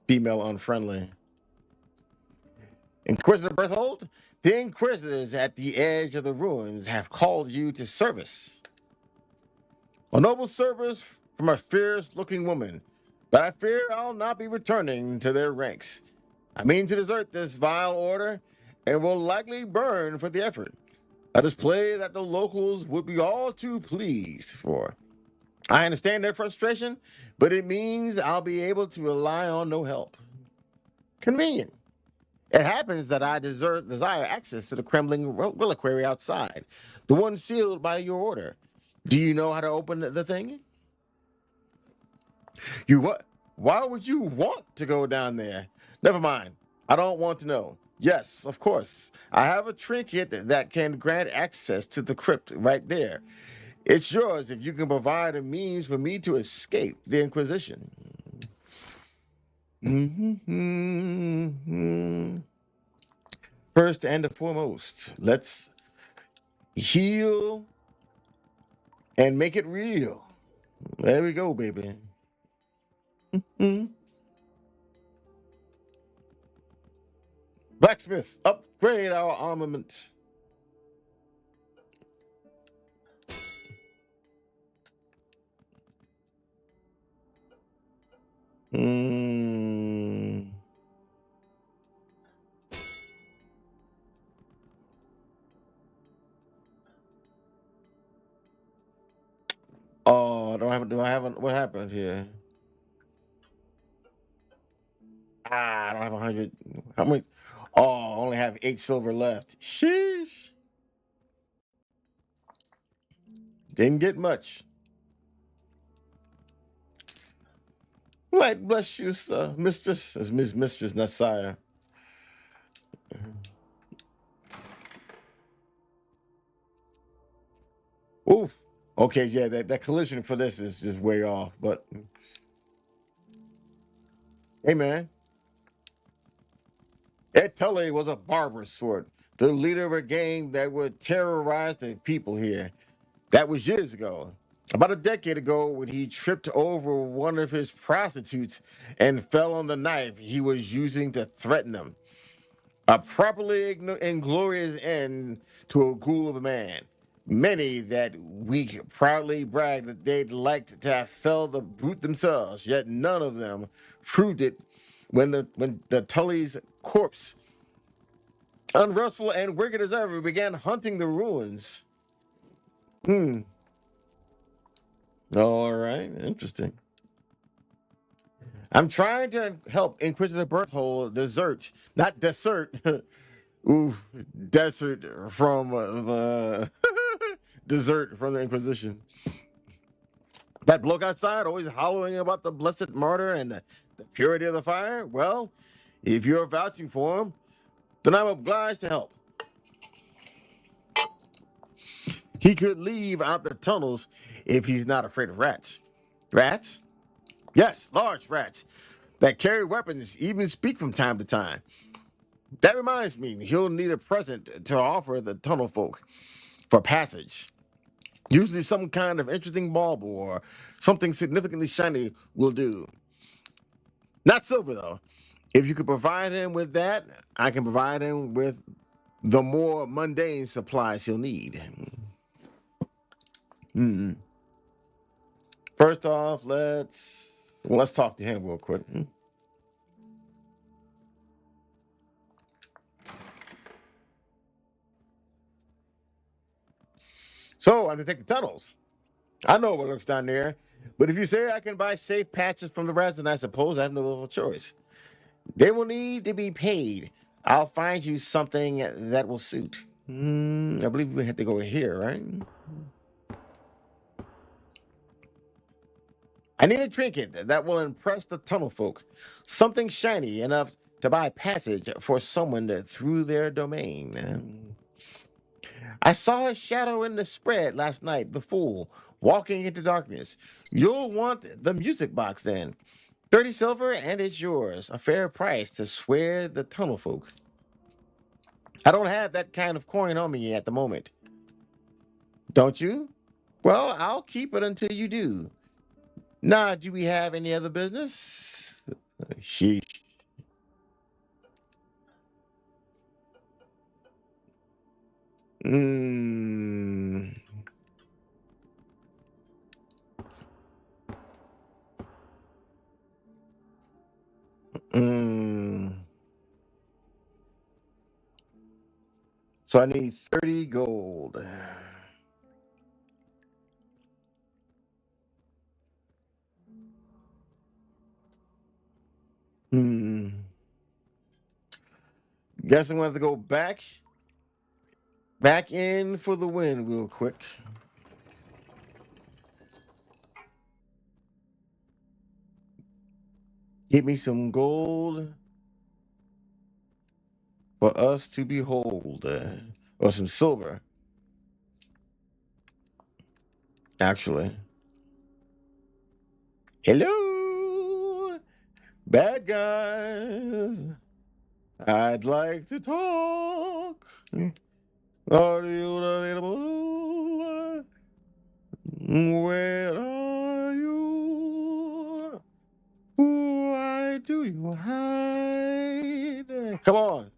female unfriendly. Inquisitor Berthold, the Inquisitors at the edge of the ruins have called you to service. A noble service from a fierce-looking woman, but I fear I'll not be returning to their ranks. I mean to desert this vile order and will likely burn for the effort, a display that the locals would be all too pleased for. I understand their frustration, but it means I'll be able to rely on no help. Convenient. It happens that I desire access to the Kremlin reliquary outside, the one sealed by your order. Do you know how to open the thing? You what? Why would you want to go down there? Never mind. I don't want to know. Yes, of course. I have a trinket that can grant access to the crypt right there. It's yours if you can provide a means for me to escape the Inquisition. First and foremost, let's heal and make it real. There we go, baby. Blacksmith, upgrade our armament. Oh, do I have what happened here? I don't have 100. How many? Oh, I only have 8 silver left. Sheesh. Didn't get much. Light bless you, sir, mistress. As Miss Mistress, not sire. Oof. Okay, yeah, that collision for this is just way off. But hey, man, Ed Tully was a barbarous sort, the leader of a gang that would terrorize the people here. That was years ago. About a decade ago, when he tripped over one of his prostitutes and fell on the knife he was using to threaten them. A properly inglorious end to a ghoul of a man. Many that week proudly bragged that they'd liked to have felled the brute themselves, yet none of them proved it when the Tully's corpse, unrestful and wicked as ever, began hunting the ruins. All right, interesting. I'm trying to help Inquisitor Berthold desert, not desert. Oof, desert from the dessert from the Inquisition. That bloke outside always hollering about the blessed martyr and the purity of the fire. Well, if you're vouching for him, then I'm obliged to help. He could leave out the tunnels if he's not afraid of rats. Rats? Yes, large rats that carry weapons, even speak from time to time. That reminds me, he'll need a present to offer the tunnel folk for passage. Usually some kind of interesting bauble or something significantly shiny will do. Not silver, though. If you could provide him with that, I can provide him with the more mundane supplies he'll need. First off, let's talk to him real quick. So I'm to take the tunnels. I know what lurks down there, but if you say I can buy safe patches from the rats, then I suppose I have no other choice. They will need to be paid. I'll find you something that will suit. I believe we have to go in here, right? I need a trinket that will impress the tunnel folk. Something shiny enough to buy passage for someone through their domain. I saw a shadow in the spread last night, the fool, walking into darkness. You'll want the music box then. 30 silver and it's yours. A fair price to swear the tunnel folk. I don't have that kind of coin on me at the moment. Don't you? Well, I'll keep it until you do. Now, do we have any other business? Sheesh. Mm. Mm. So I need 30 gold. Hmm. Guess I'm gonna have to go back in for the win real quick. Get me some gold for us to behold. Or some silver, actually. Hello, bad guys. I'd like to talk. Are you available? Where are you? Why do you hide? Come on.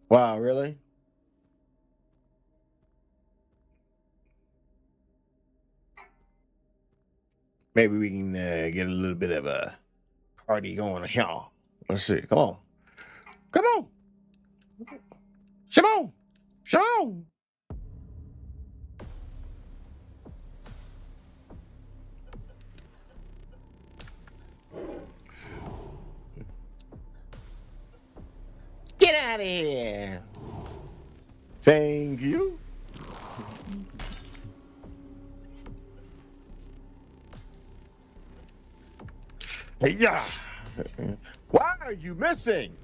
Wow, really? Maybe we can get a little bit of a party going here. Let's see. Come on. Come on. Come on. Come on. Get out of here. Thank you. Hey, yeah. Why are you missing?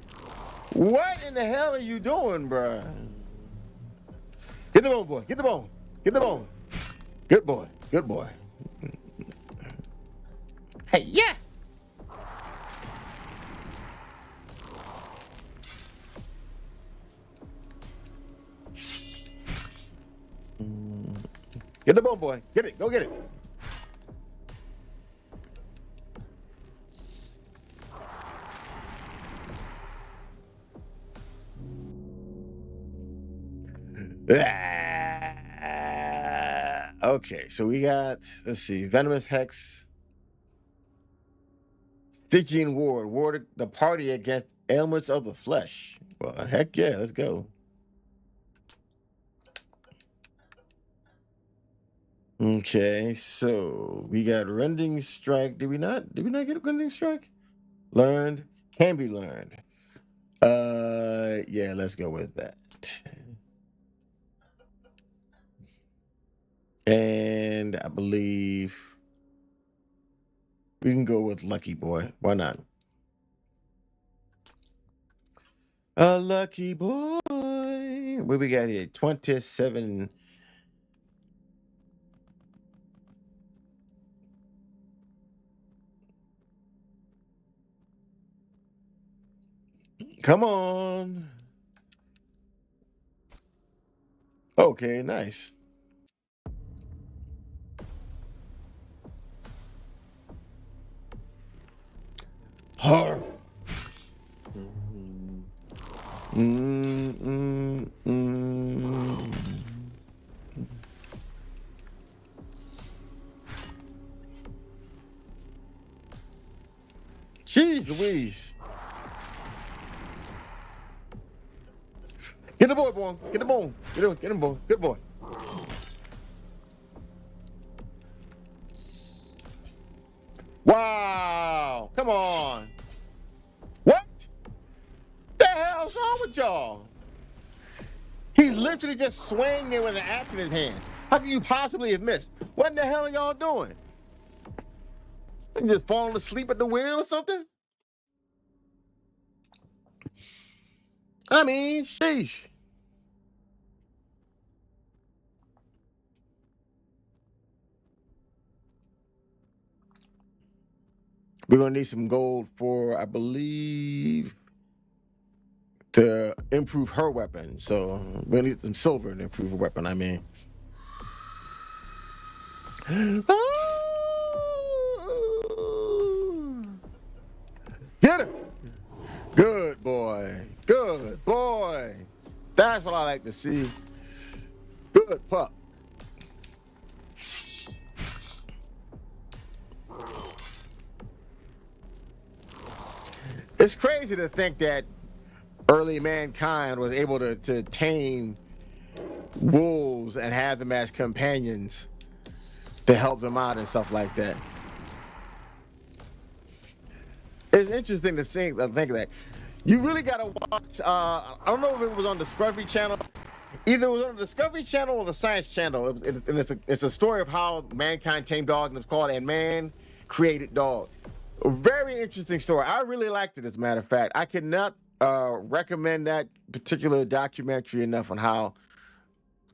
What in the hell are you doing, bruh? Get the bone, boy. Get the bone. Get the bone. Good boy. Good boy. Hey, yeah. Get the bone, boy. Get it. Go get it. Okay, so we got, let's see, Venomous Hex, Stygian Ward the party against ailments of the flesh. Well, heck yeah, let's go. Okay, so we got Rending Strike. Did we not? Did we not get Rending Strike? Learned. Can be learned. Yeah, let's go with that. And I believe we can go with Lucky Boy. Why not? A lucky boy. What we got here? 27. Come on. Okay, nice. Har. Jeez Louise. Get the boy, boy. Get the bone. Get him, boy. Good boy. Wow. Come on. What the hell's wrong with y'all? He's literally just swinging there with an axe in his hand. How can you possibly have missed? What in the hell are y'all doing? You just falling asleep at the wheel or something? I mean, sheesh. We're gonna need some gold for, I believe, to improve her weapon. So we're gonna need some silver to improve her weapon. I mean, get her. Good boy. That's what I like to see. Good pup. It's crazy to think that early mankind was able to tame wolves and have them as companions to help them out and stuff like that. It's interesting to think of that. You really got to watch. I don't know if it was on Discovery Channel. Either it was on the Discovery Channel or the Science Channel. It's a story of how mankind tamed dogs, and it's called "And Man Created Dog." A very interesting story. I really liked it. As a matter of fact, I could not recommend that particular documentary enough on how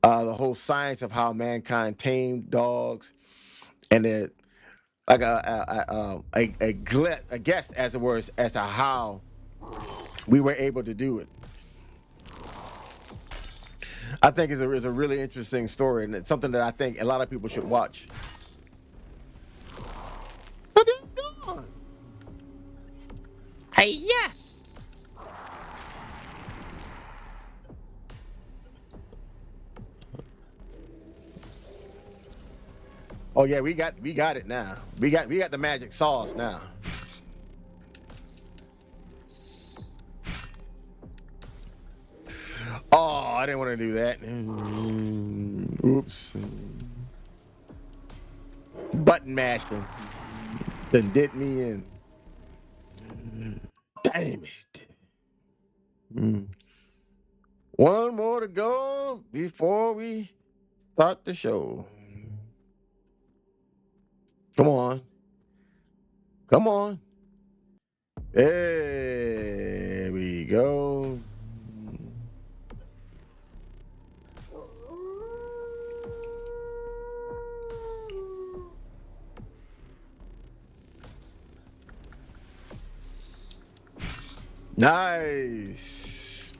the whole science of how mankind tamed dogs, and it like a guess, as it were, as to how we were able to do it. I think is a really interesting story, and it's something that I think a lot of people should watch. But they're gone. Hey, yeah. Oh yeah, we got it now. We got the magic sauce now. Oh, I didn't want to do that. Oops. Button mashing. Done did me in. Damn it. One more to go before we start the show. Come on. Come on. There we go. Nice.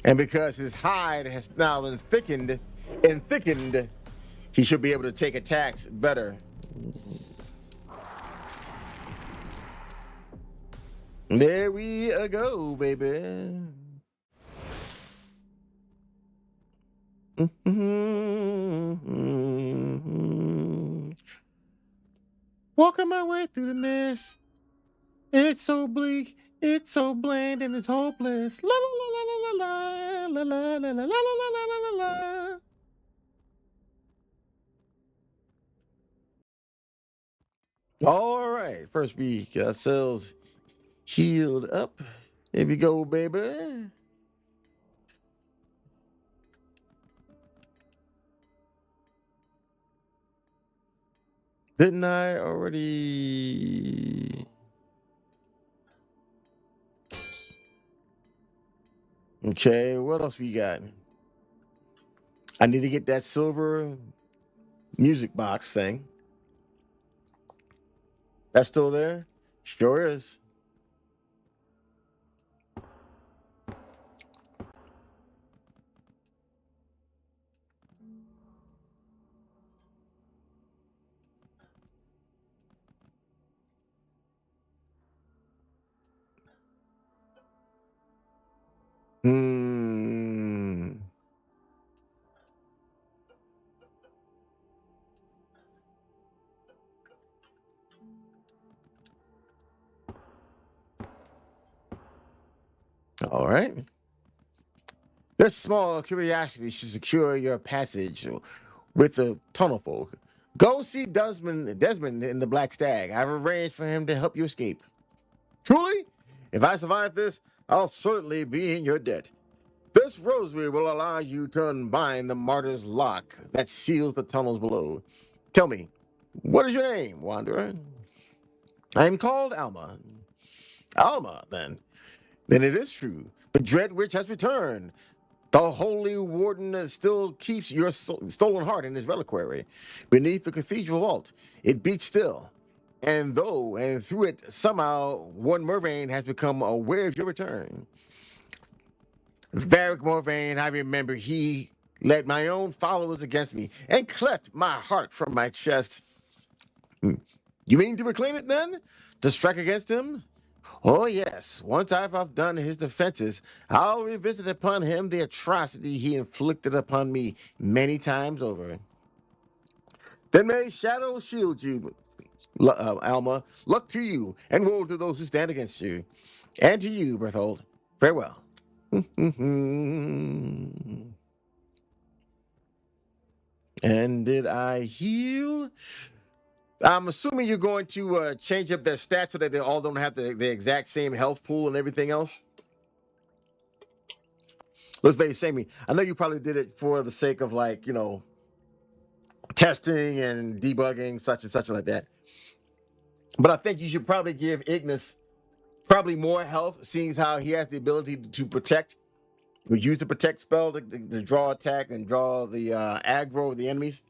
And because his hide has now been thickened, he should be able to take attacks better. There we go, baby. Walking my way through the mist. It's so bleak, it's so bland, and it's hopeless. La la la la la la la la la la la la la la la. All right, first we got ourselves healed up. Here we go, baby. Didn't I already? Okay, what else we got? I need to get that silver music box thing. That's still there? Sure is. Hmm. All right. This small curiosity should secure your passage with the tunnel folk. Go see Desmond in the Black Stag. I've arranged for him to help you escape. Truly, if I survive this, I'll certainly be in your debt. This rosary will allow you to unbind the martyr's lock that seals the tunnels below. Tell me, what is your name, wanderer? I am called Alma. Alma, then. Then it is true. The Dread Witch has returned. The Holy Warden still keeps your stolen heart in his reliquary. Beneath the cathedral vault, it beats still. And through it, somehow, Warden Mervain has become aware of your return. Varric Morvain, I remember he led my own followers against me and cleft my heart from my chest. You mean to reclaim it then? To strike against him? Oh, yes. Once I've outdone his defenses, I'll revisit upon him the atrocity he inflicted upon me many times over. Then may shadow shield you, Alma. Luck to you, and woe to those who stand against you. And to you, Berthold. Farewell. And did I heal? I'm assuming you're going to change up their stats so that they all don't have the exact same health pool and everything else. Let's be saying, I know you probably did it for the sake of, like, you know, testing and debugging, such and such like that. But I think you should probably give Ignis probably more health, seeing as how he has the ability to protect. We use the protect spell to draw attack and draw the aggro of the enemies.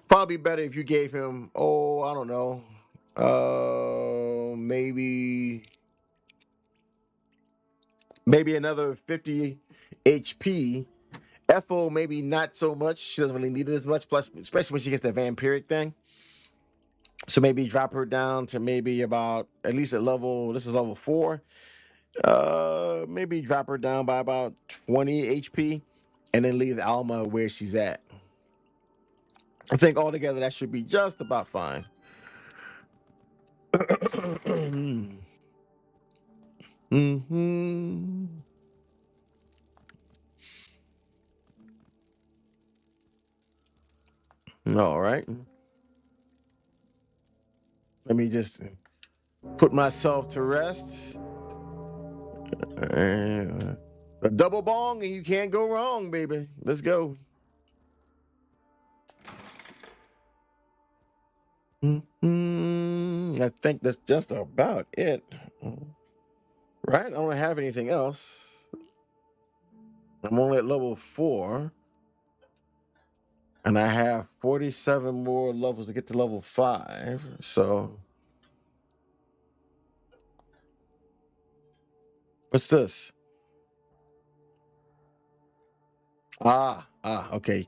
Probably better if you gave him, oh, I don't know, maybe another 50 HP. Ethel, maybe not so much. She doesn't really need it as much. Plus, especially when she gets that vampiric thing. So maybe drop her down to maybe about, at least at level, this is level 4. Maybe drop her down by about 20 HP and then leave Alma where she's at. I think altogether that should be just about fine. Mm-hmm. All right. Let me just put myself to rest. A double bong and you can't go wrong, baby. Let's go. I think that's just about it. Right? I don't have anything else. I'm only at level 4. And I have 47 more levels to get to level 5. So what's this? Okay.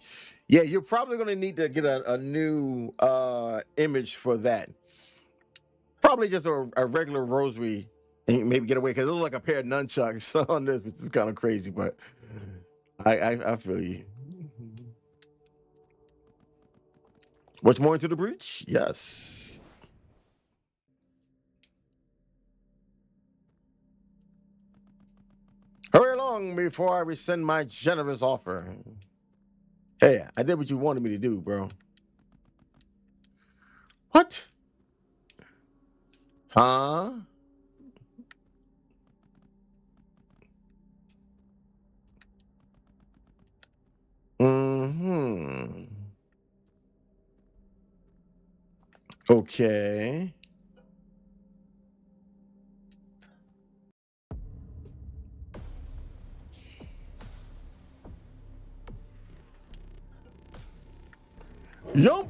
Yeah, you're probably going to need to get a new image for that. Probably just a regular rosary and maybe get away, because it looks like a pair of nunchucks on this, which is kind of crazy, but I feel you. Much more into the breach? Yes. Hurry along before I rescind my generous offer. Hey, I did what you wanted me to do, bro. What? Huh? Mm-hmm. Okay. Yup.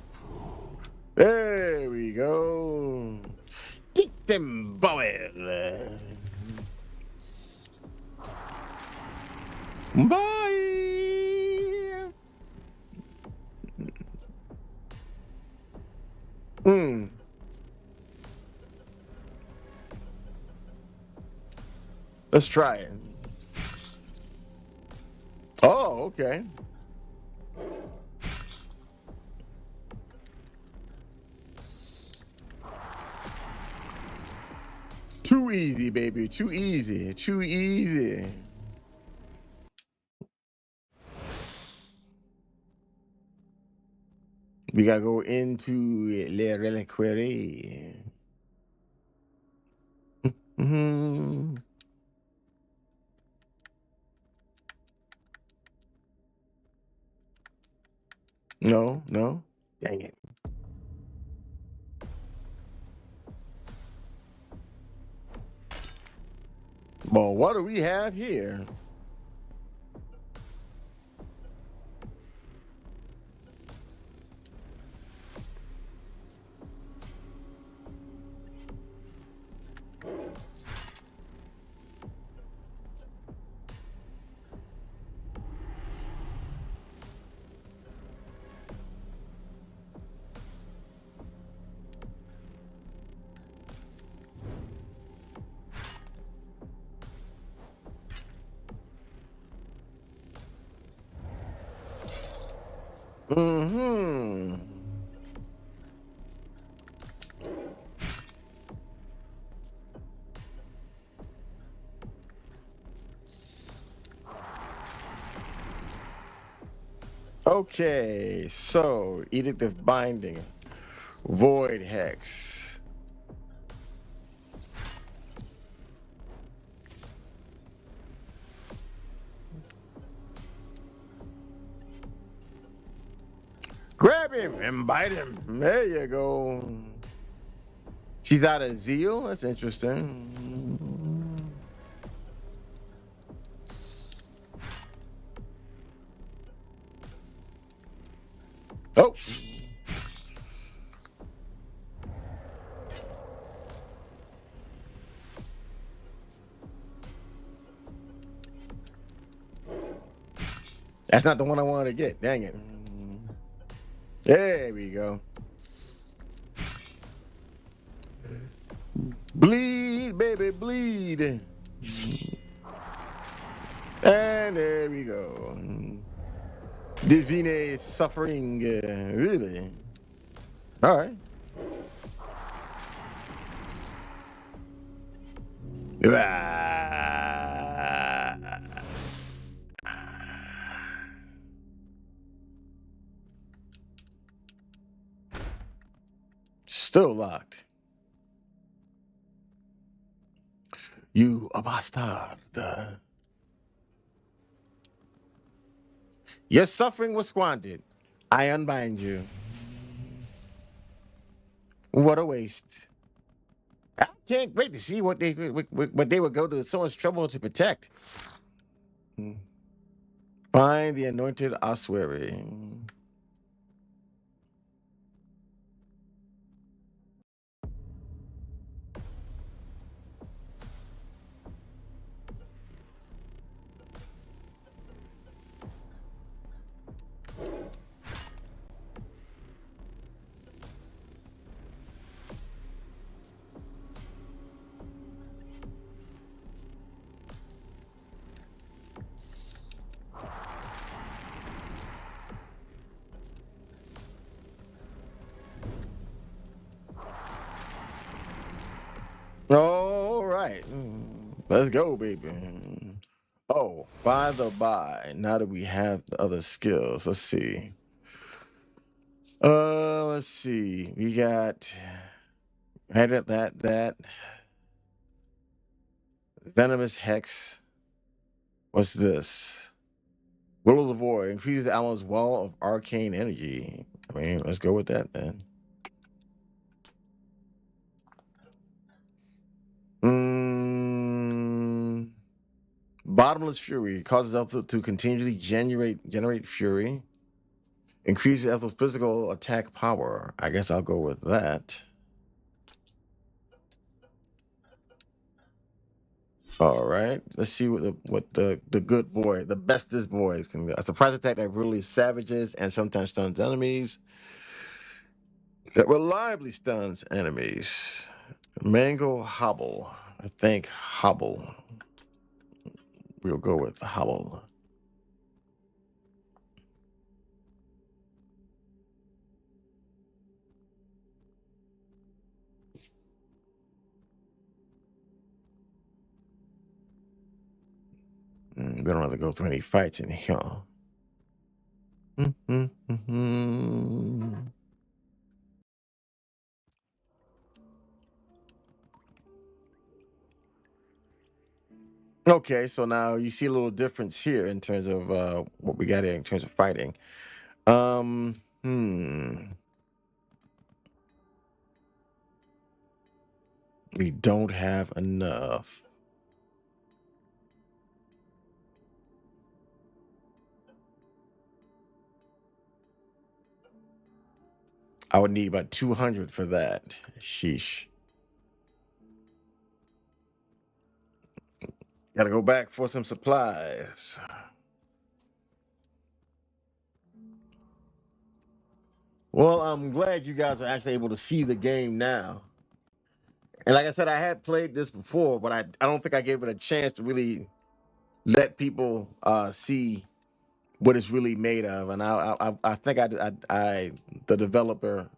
There we go. Disembowel. Bye. Let's try it. Oh, okay. Too easy, baby. Too easy. Too easy. We gotta go into Le Reliquary. Mm-hmm. No, no. Dang it. Well, what do we have here? Mm-hmm. Okay, so Edict of Binding, Void Hex. Grab him and bite him. There you go. She's out of zeal. That's interesting. Oh. That's not the one I wanted to get. Dang it. There we go. Bleed, baby, bleed. And there we go. Divine suffering. Really? All right. Ah. Still locked. You a bastard. Your suffering was squandered. I unbind you. What a waste. I can't wait to see what they would go to so much trouble to protect. Find the anointed ossuary. All right. Let's go, baby. Oh, by the by, now that we have the other skills, let's see. Let's see. We got that venomous hex. What's this? Will of the Void increases the almost wall of arcane energy. I mean, let's go with that then. Bottomless Fury causes Elthel to continually generate fury. Increases Elthel's physical attack power. I guess I'll go with that. All right. Let's see what the good boy, the bestest boy can do. A surprise attack that really savages and sometimes stuns enemies. That reliably stuns enemies. Mango Hobble. I think Hobble. We'll go with Hobble. We don't have to go through any fights in here. Okay, so now you see a little difference here in terms of what we got here in terms of fighting. We don't have enough. I would need about 200 for that. Sheesh. Gotta go back for some supplies. Well, I'm glad you guys are actually able to see the game now. And like I said, I had played this before, but I don't think I gave it a chance to really let people see what it's really made of. And I think the developer,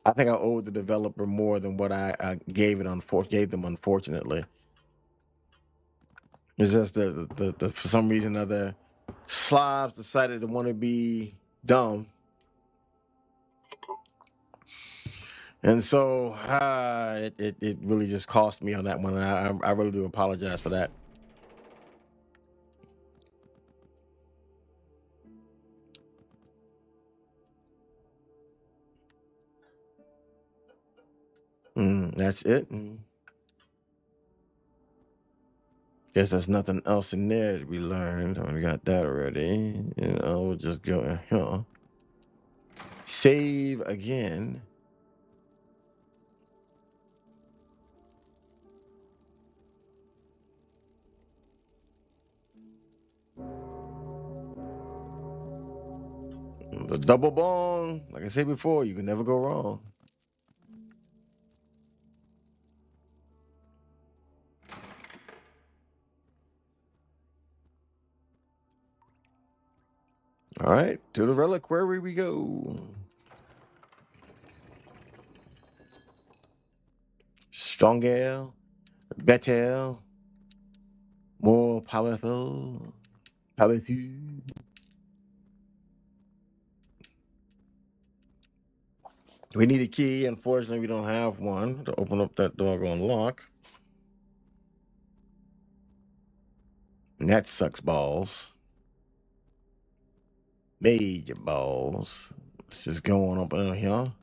I think I owed the developer more than what I gave them. Unfortunately, it's just the for some reason or other, slobs decided to want to be dumb, and so it really just cost me on that one. And I really do apologize for that. That's it. Guess there's nothing else in there that we learned. We got that already. We'll just go in here. Save again. The double bong, like I said before, you can never go wrong. All right, to the reliquary we go. Strong ale, better, more powerful. We need a key. Unfortunately, we don't have one to open up that doggone lock. And that sucks balls. Major balls. Let's just go on up in here.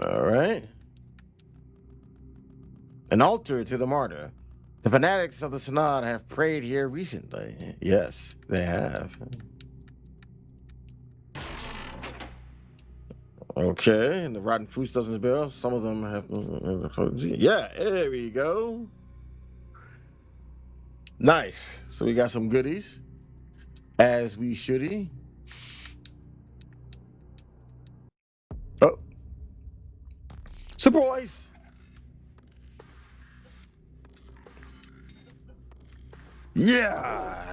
All right. An altar to the martyr. The fanatics of the Synod have prayed here recently. Yes, they have. Okay, and the rotten foodstuffs in the barrel. Some of them have. Yeah, there we go. Nice. So we got some goodies, as we shouldy. Oh, surprise! Yeah.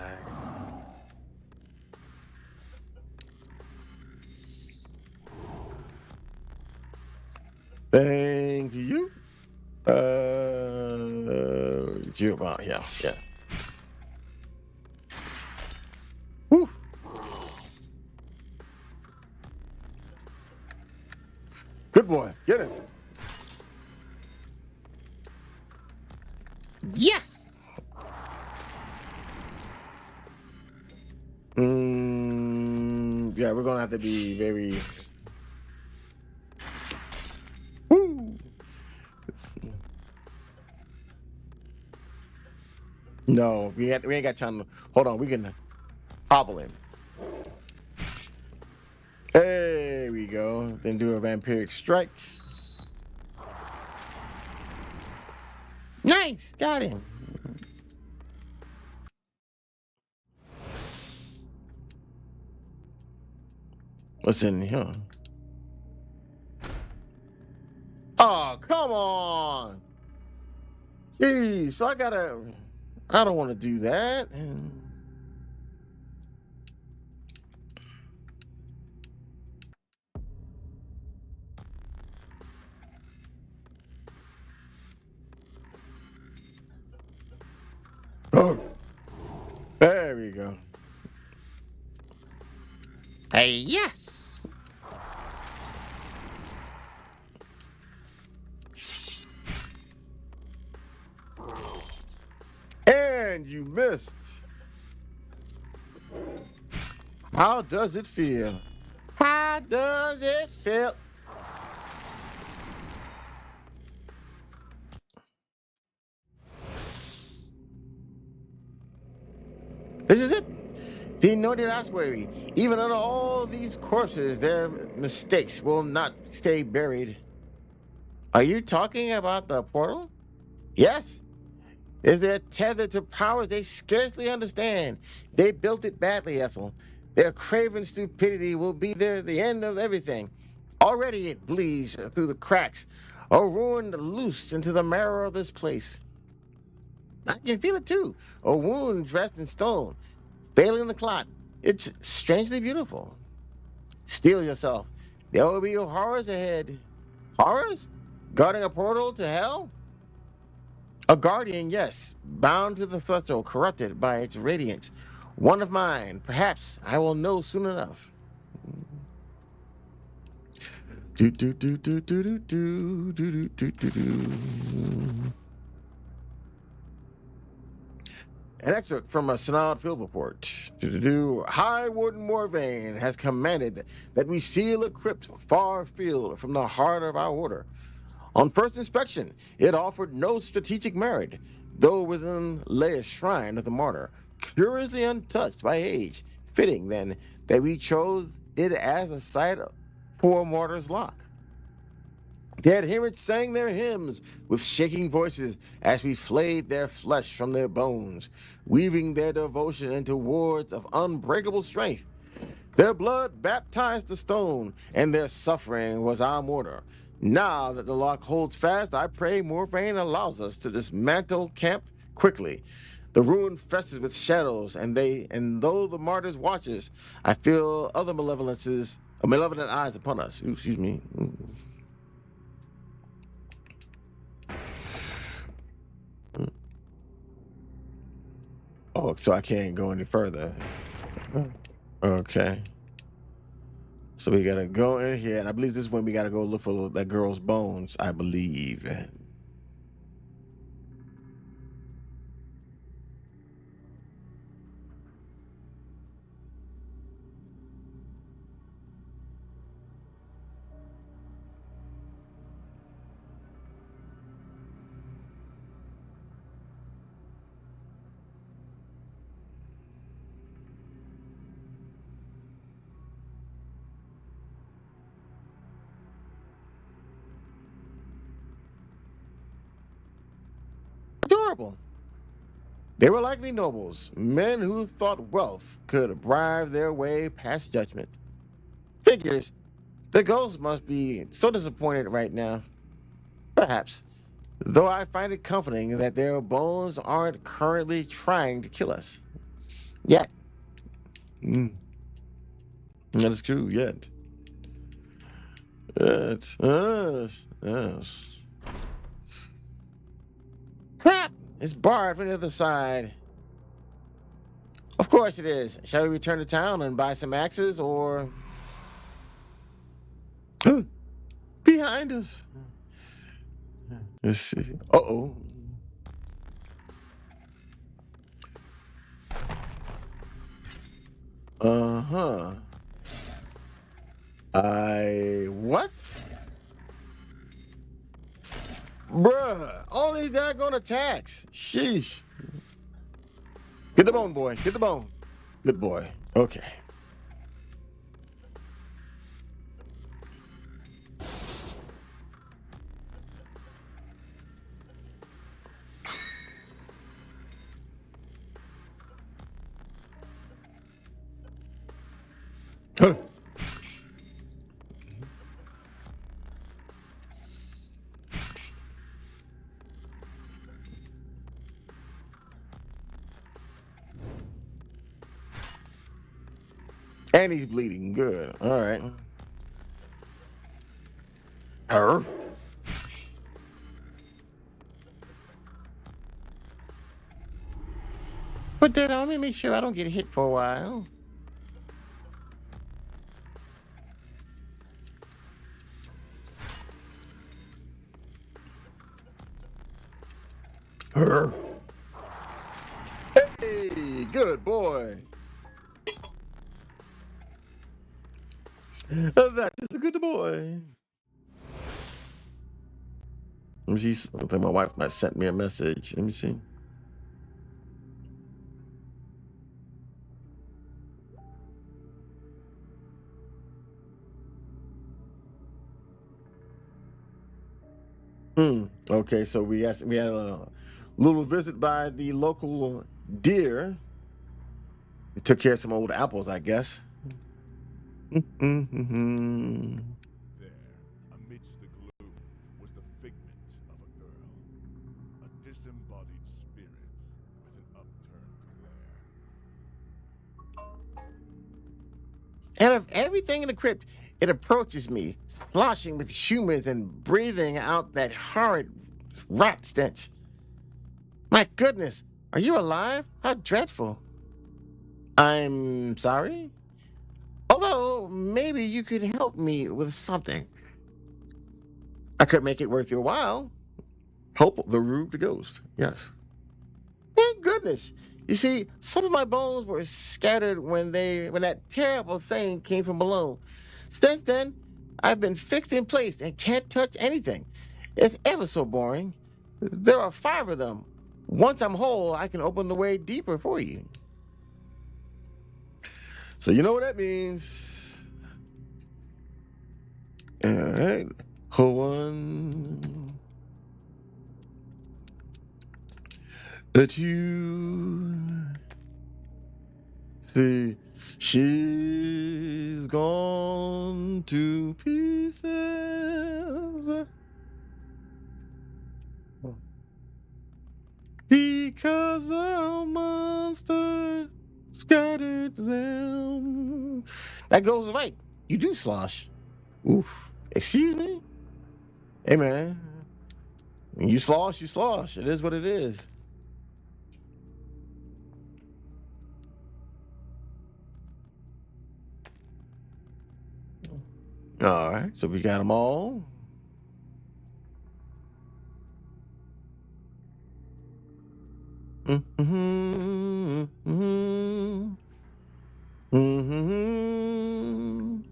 Thank you. Yeah. Woo. Good boy. Get him. Yeah. Yeah, we're gonna have to be very. Woo. No, we ain't got time to. Hold on, we can hobble him. There we go. Then do a vampiric strike. Nice, got him. What's in here? Oh, come on. Jeez, so I don't want to do that. Oh, there we go. Hey, yeah. And you missed. How does it feel? How does it feel? This is it. The anointed ossuary. Even under all these corpses, their mistakes will not stay buried. Are you talking about the portal? Yes. Is they're tethered to powers they scarcely understand. They built it badly, Ethel. Their craven stupidity will be the end of everything. Already it bleeds through the cracks, a ruin loosed into the marrow of this place. I can feel it too. A wound dressed in stone, failing the clot. It's strangely beautiful. Steel yourself. There will be horrors ahead. Horrors? Guarding a portal to hell? A guardian, yes, bound to the celestial, corrupted by its radiance. One of mine. Perhaps I will know soon enough. Do do do do do do do do do do do. An excerpt from a Synod Field Report. High Warden Morvain has commanded that we seal a crypt far afield from the heart of our order. On first inspection, it offered no strategic merit, though within lay a shrine of the martyr, curiously untouched by age. Fitting, then, that we chose it as a site for a martyr's lock. The adherents sang their hymns with shaking voices as we flayed their flesh from their bones, weaving their devotion into words of unbreakable strength. Their blood baptized the stone, and their suffering was our mortar. Now that the lock holds fast, I pray Morvain allows us to dismantle camp quickly. The ruin festers with shadows, and though the martyrs watches, I feel other malevolent eyes upon us. Ooh, excuse me. Oh, so I can't go any further. Okay. So we gotta go in here, and I believe this is when we gotta go look for that girl's bones, I believe. Adorable. They were likely nobles, men who thought wealth could bribe their way past judgment. Figures, the ghost must be so disappointed right now. Perhaps. Though I find it comforting that their bones aren't currently trying to kill us. Yet. Mm, that is true, yet. Yes. Crap! It's barred from the other side. Of course it is. Shall we return to town and buy some axes, or... Behind us. Let's see. Uh-oh. Uh-huh. What? Bruh, all these daggone attacks. Sheesh. Get the bone, boy. Get the bone. Good boy. Okay. Huh. And he's bleeding. Good. All right. Her. Put that on me. Make sure I don't get hit for a while. Her. Hey, good boy. That is a good boy. Let me see. I think my wife might sent me a message. Let me see. Okay, so we had a little visit by the local deer. We took care of some old apples, I guess. Mm-hmm. There, amidst the gloom, was the figment of a girl, a disembodied spirit And of everything in the crypt, it approaches me, sloshing with humors and breathing out that horrid rat stench. My goodness, are you alive? How dreadful. I'm sorry? Although, maybe you could help me with something. I could make it worth your while. Help the rube the ghost. Yes. Thank goodness. You see, some of my bones were scattered when that terrible thing came from below. Since then, I've been fixed in place and can't touch anything. It's ever so boring. There are 5 of them. Once I'm whole, I can open the way deeper for you. So you know what that means. All right. Hold on. That you see, she's gone to pieces because a monster scattered them. That goes right. You do slosh. Oof. Excuse me? Hey, man. When you slosh, you slosh. It is what it is. All right, so we got them all. Mm-hmm, mm-hmm, mm-hmm, mm-hmm,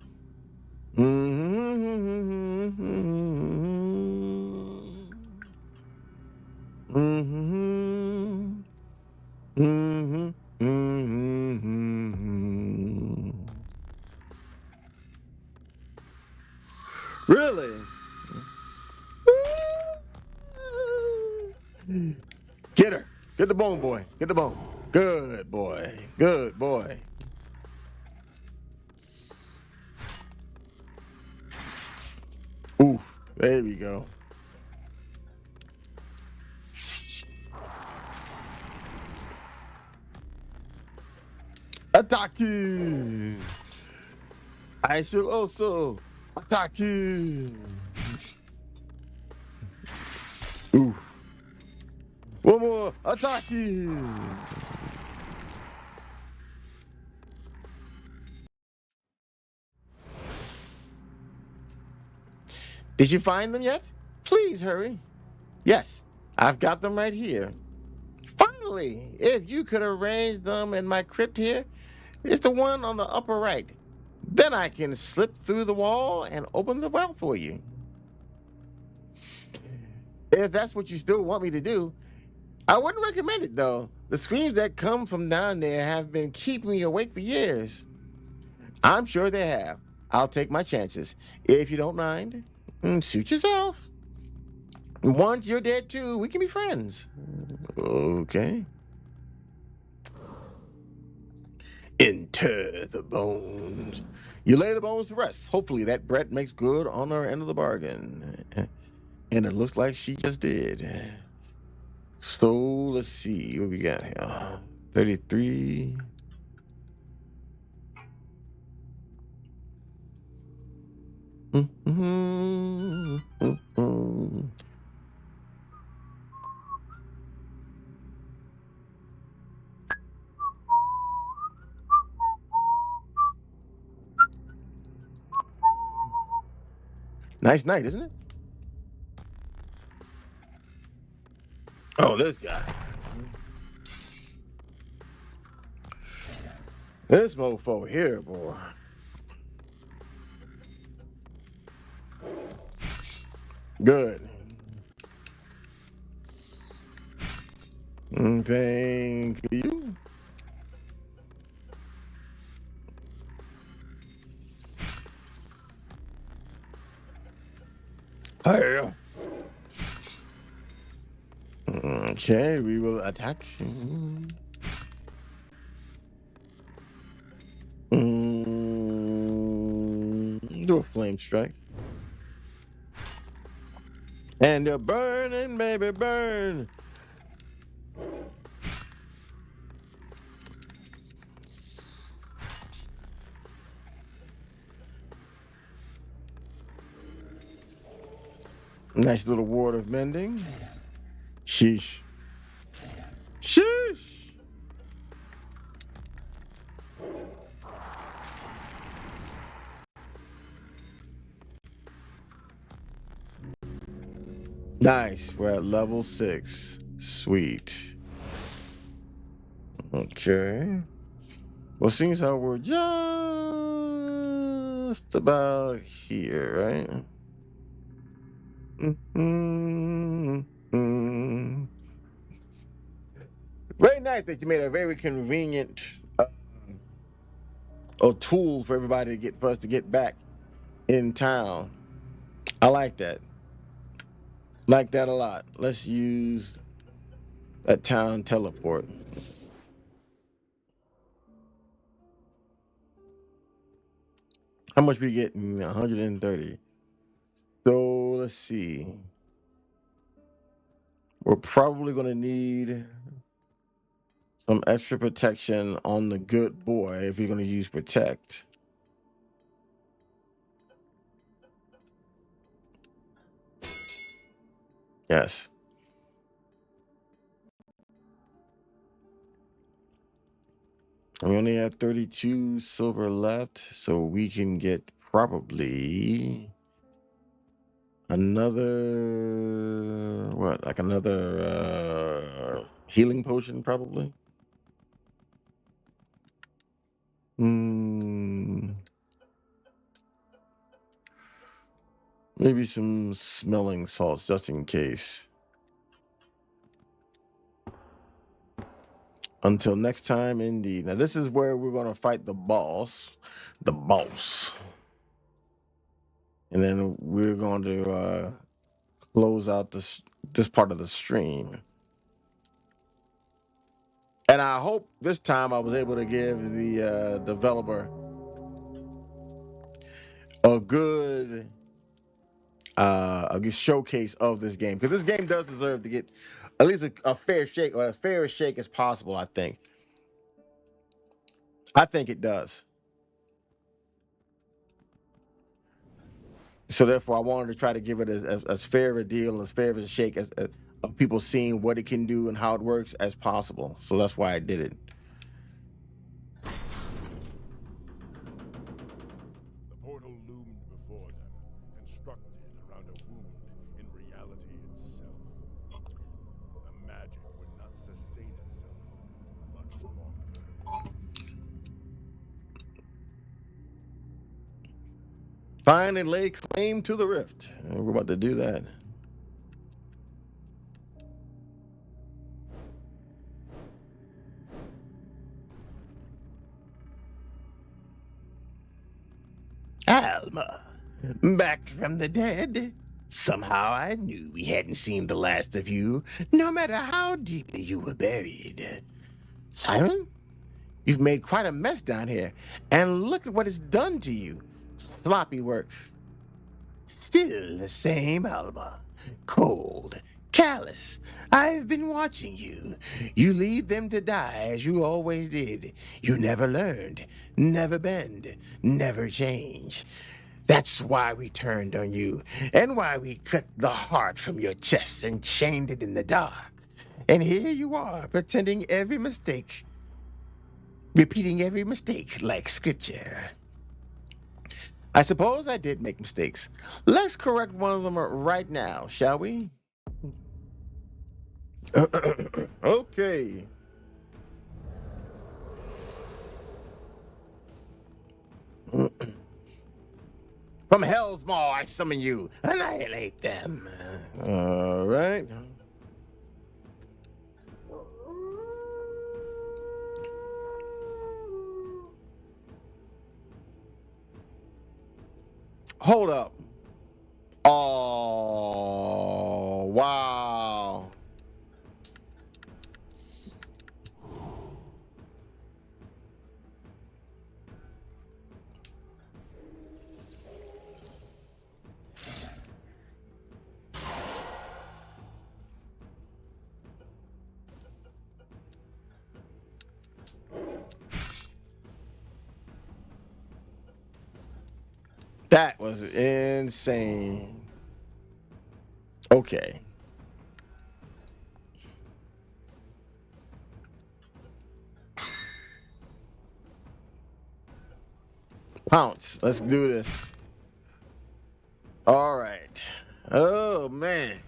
mm-hmm, mm-hmm. Really? Get her. Get the bone, boy. Get the bone. Good boy. Good boy. Oof. There we go. Attack you. I shall also attack you. Oof. One more attack you. Did you find them yet? Please hurry. Yes, I've got them right here. Finally, if you could arrange them in my crypt here, it's the one on the upper right. Then I can slip through the wall and open the well for you. If that's what you still want me to do, I wouldn't recommend it though. The screams that come from down there have been keeping me awake for years. I'm sure they have. I'll take my chances. If you don't mind, suit yourself. Once you're dead too, we can be friends. Okay. Inter the bones. You lay the bones to rest. Hopefully that Brett makes good on her end of the bargain. And it looks like she just did. So let's see what we got here. 33. Nice night, isn't it? Oh, this guy. This mofo here, boy. Good. Thank you. Hey. Okay, we will attack. Do a flame strike. And they're burning, baby, burn. Nice little ward of mending. Sheesh. Sheesh. Nice. We're at level 6. Sweet. Okay. Well, seems how we're just about here, right? Mm-hmm. Very nice that you made a very convenient a tool for everybody to get for us to get back in town. I like that. Like that a lot. Let's use that town teleport. How much we get? 130. So let's see. We're probably gonna need some extra protection on the good boy if you're gonna use protect. Yes. We only have 32 silver left, so we can get probably another what? Like another healing potion, probably. Maybe some smelling salts just in case. Until next time, indeed. Now, this is where we're going to fight the boss. The boss. And then we're going to close out this part of the stream. And I hope this time I was able to give the developer a good showcase of this game. Because this game does deserve to get at least a fair shake, or as fair a shake as possible, I think. I think it does. So therefore, I wanted to try to give it as fair a deal, as fair of a shake as of people seeing what it can do and how it works as possible. So that's why I did it. The portal loomed before them, constructed around a wound in reality itself. The magic would not sustain itself much longer. Find and lay claim to the rift. And we're about to do that. Alma, back from the dead. Somehow I knew we hadn't seen the last of you, no matter how deeply you were buried. Siren, you've made quite a mess down here, and look at what it's done to you. Sloppy work. Still the same Alma. Cold, callous. I've been watching you. You leave them to die as you always did. You never learned, never bend, never change. That's why we turned on you, and why we cut the heart from your chest and chained it in the dark. And here you are, pretending every mistake, repeating every mistake like scripture. I suppose I did make mistakes. Let's correct one of them right now, shall we? Okay. From Hell's Maw, I summon you. Annihilate them. All right. Hold up. Oh, wow. That was insane. Okay. Pounce. Let's do this. All right. Oh, man.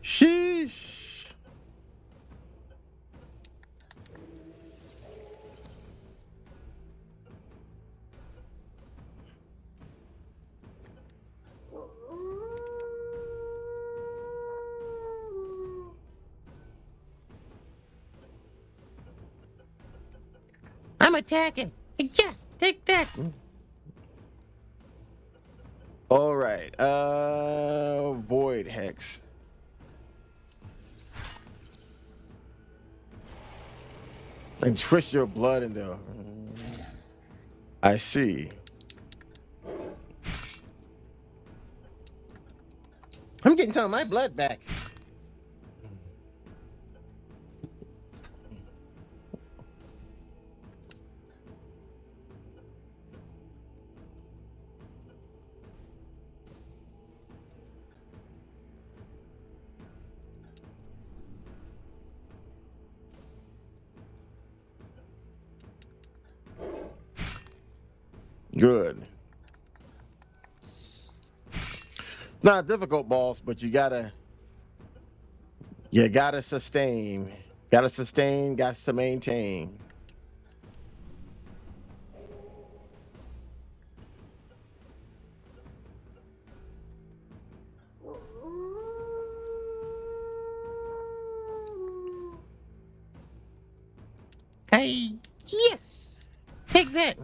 Sheesh. I'm attacking. Yeah, take that. All right. Void Hex. And twist your blood into. I see. I'm getting some of my blood back. Good. Not a difficult boss, but you gotta sustain. Gotta sustain, got to maintain. Hey, yeah, take that.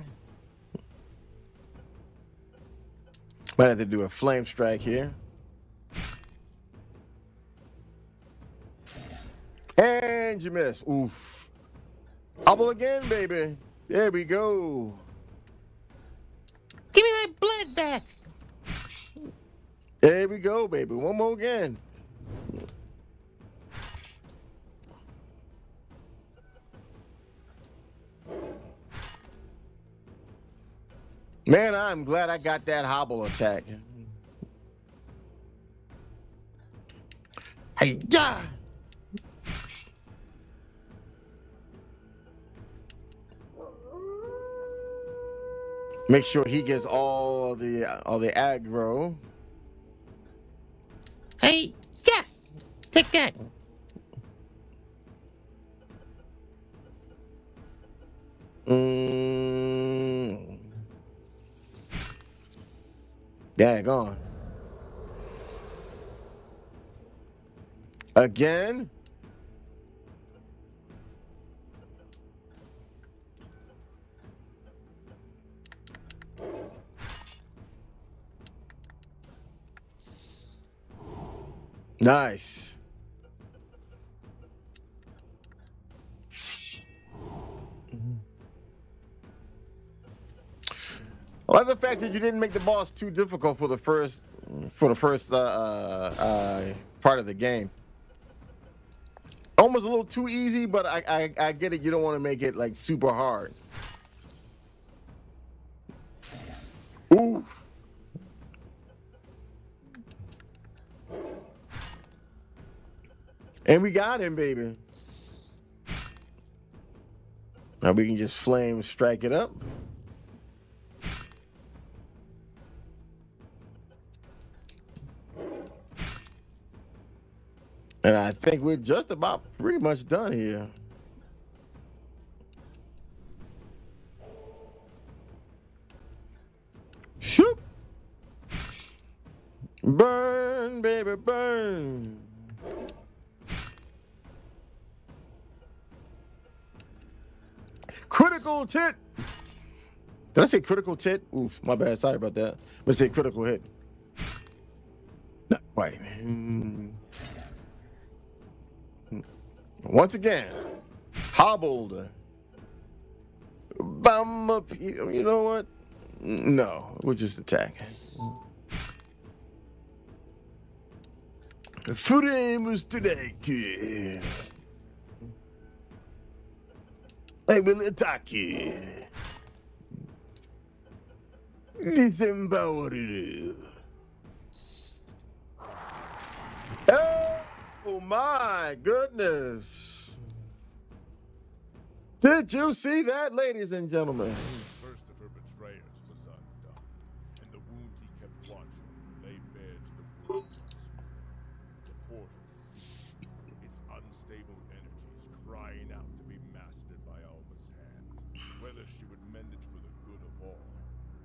Might have to do a flame strike here. And you miss. Oof. Hobble again, baby. There we go. Give me my blood back. There we go, baby. One more again. Man, I'm glad I got that hobble attack. Hey, yeah. Make sure he gets all the aggro. Hey, yeah, take that. Yeah, gone. Again. Nice. I like the fact that you didn't make the boss too difficult for the first part of the game. Almost a little too easy, but I get it. You don't want to make it like super hard. Ooh. And we got him, baby. Now we can just flame strike it up. And I think we're just about pretty much done here. Shoot! Burn, baby, burn. Critical tit. Did I say critical tit? Oof, my bad. Sorry about that. But say critical hit. Not quite. Once again, hobbled. Bum up. You know what? No, we'll just attack. Furemos today, kid. I will attack you. Disempower you. Oh my goodness. Did you see that, ladies and gentlemen? The first of her betrayers was undone, and the wound he kept watching lay bare to the world once more. The portal sealed, its unstable energies crying out to be mastered by Alma's hand. Whether she would mend it for the good of all,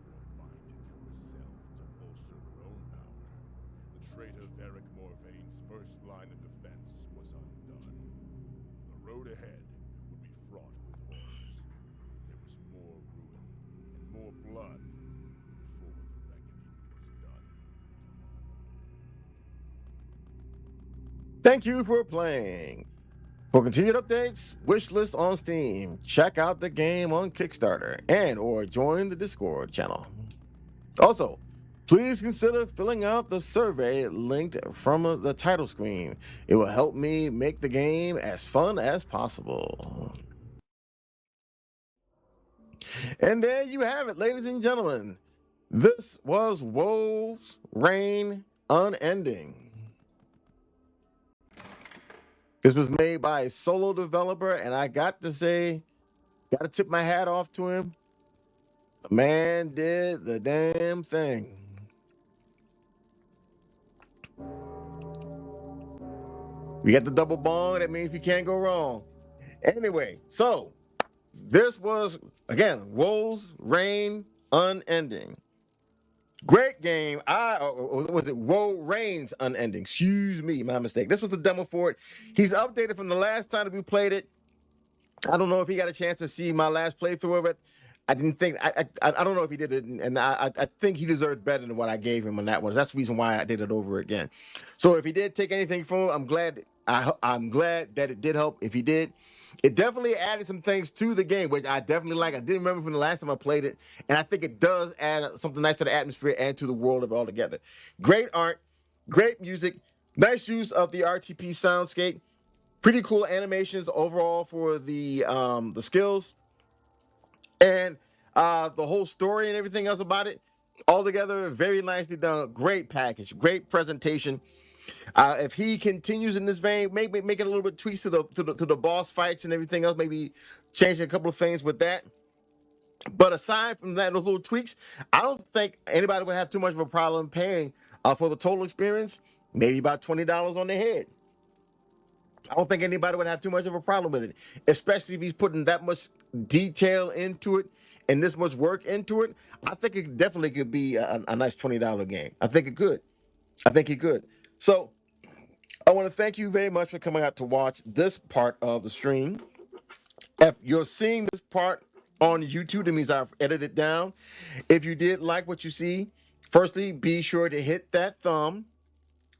or bind it to herself to bolster her own power, the traitor Varric Morvaine's first line of defense was undone. The road ahead would be fraught with horrors. There was more ruin and more blood before the reckoning was done. Thank you for playing. For continued updates, wish list on Steam, check out the game on Kickstarter, and or join the Discord channel. Also, please consider filling out the survey linked from the title screen. It will help me make the game as fun as possible. And there you have it, ladies and gentlemen. This was Woe's Reign Unending. This was made by a solo developer, and I got to say, got to tip my hat off to him. The man did the damn thing. We got the double bong. That means we can't go wrong. Anyway, so this was, again, Woe's Reign Unending. Great game. Or was it Woe Reigns Unending? Excuse me, my mistake. This was the demo for it. He's updated from the last time that we played it. I don't know if he got a chance to see my last playthrough of it. I didn't think, I don't know if he did it, and I think he deserved better than what I gave him on that one. That's the reason why I did it over again. So if he did take anything from it, I'm glad that it did help. If he did, it definitely added some things to the game, which I definitely like. I didn't remember from the last time I played it, and I think it does add something nice to the atmosphere and to the world of it all together. Great art, great music, nice use of the RTP soundscape, pretty cool animations overall for the skills, and the whole story and everything else about it. All together, very nicely done. Great package, great presentation. If he continues in this vein, maybe making a little bit tweaks to the boss fights and everything else, maybe changing a couple of things with that. But aside from that, those little tweaks, I don't think anybody would have too much of a problem paying for the total experience. Maybe about $20 on their head. I don't think anybody would have too much of a problem with it, especially if he's putting that much detail into it and this much work into it. I think it definitely could be a nice $20 game. I think it could. I think it could. So I want to thank you very much for coming out to watch this part of the stream. If you're seeing this part on YouTube, that means I've edited it down. If you did like what you see, firstly, be sure to hit that thumb,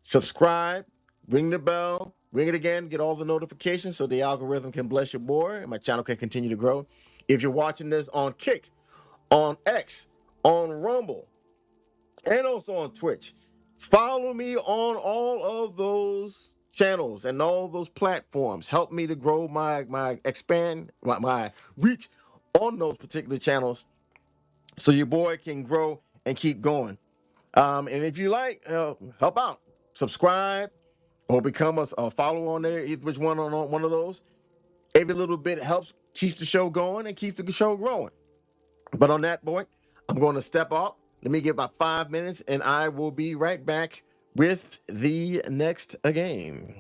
subscribe, ring the bell, ring it again, get all the notifications so the algorithm can bless your boy and my channel can continue to grow. If you're watching this on Kick, on X, on Rumble, and also on Twitch, follow me on all of those channels and all those platforms. Help me to grow my reach on those particular channels so your boy can grow and keep going. And if you like, help out, subscribe, or become a follower on there, either which one on one of those. Every little bit helps, keeps the show going and keeps the show growing. But on that point, I'm going to step off. Let me give about 5 minutes, and I will be right back with the next game.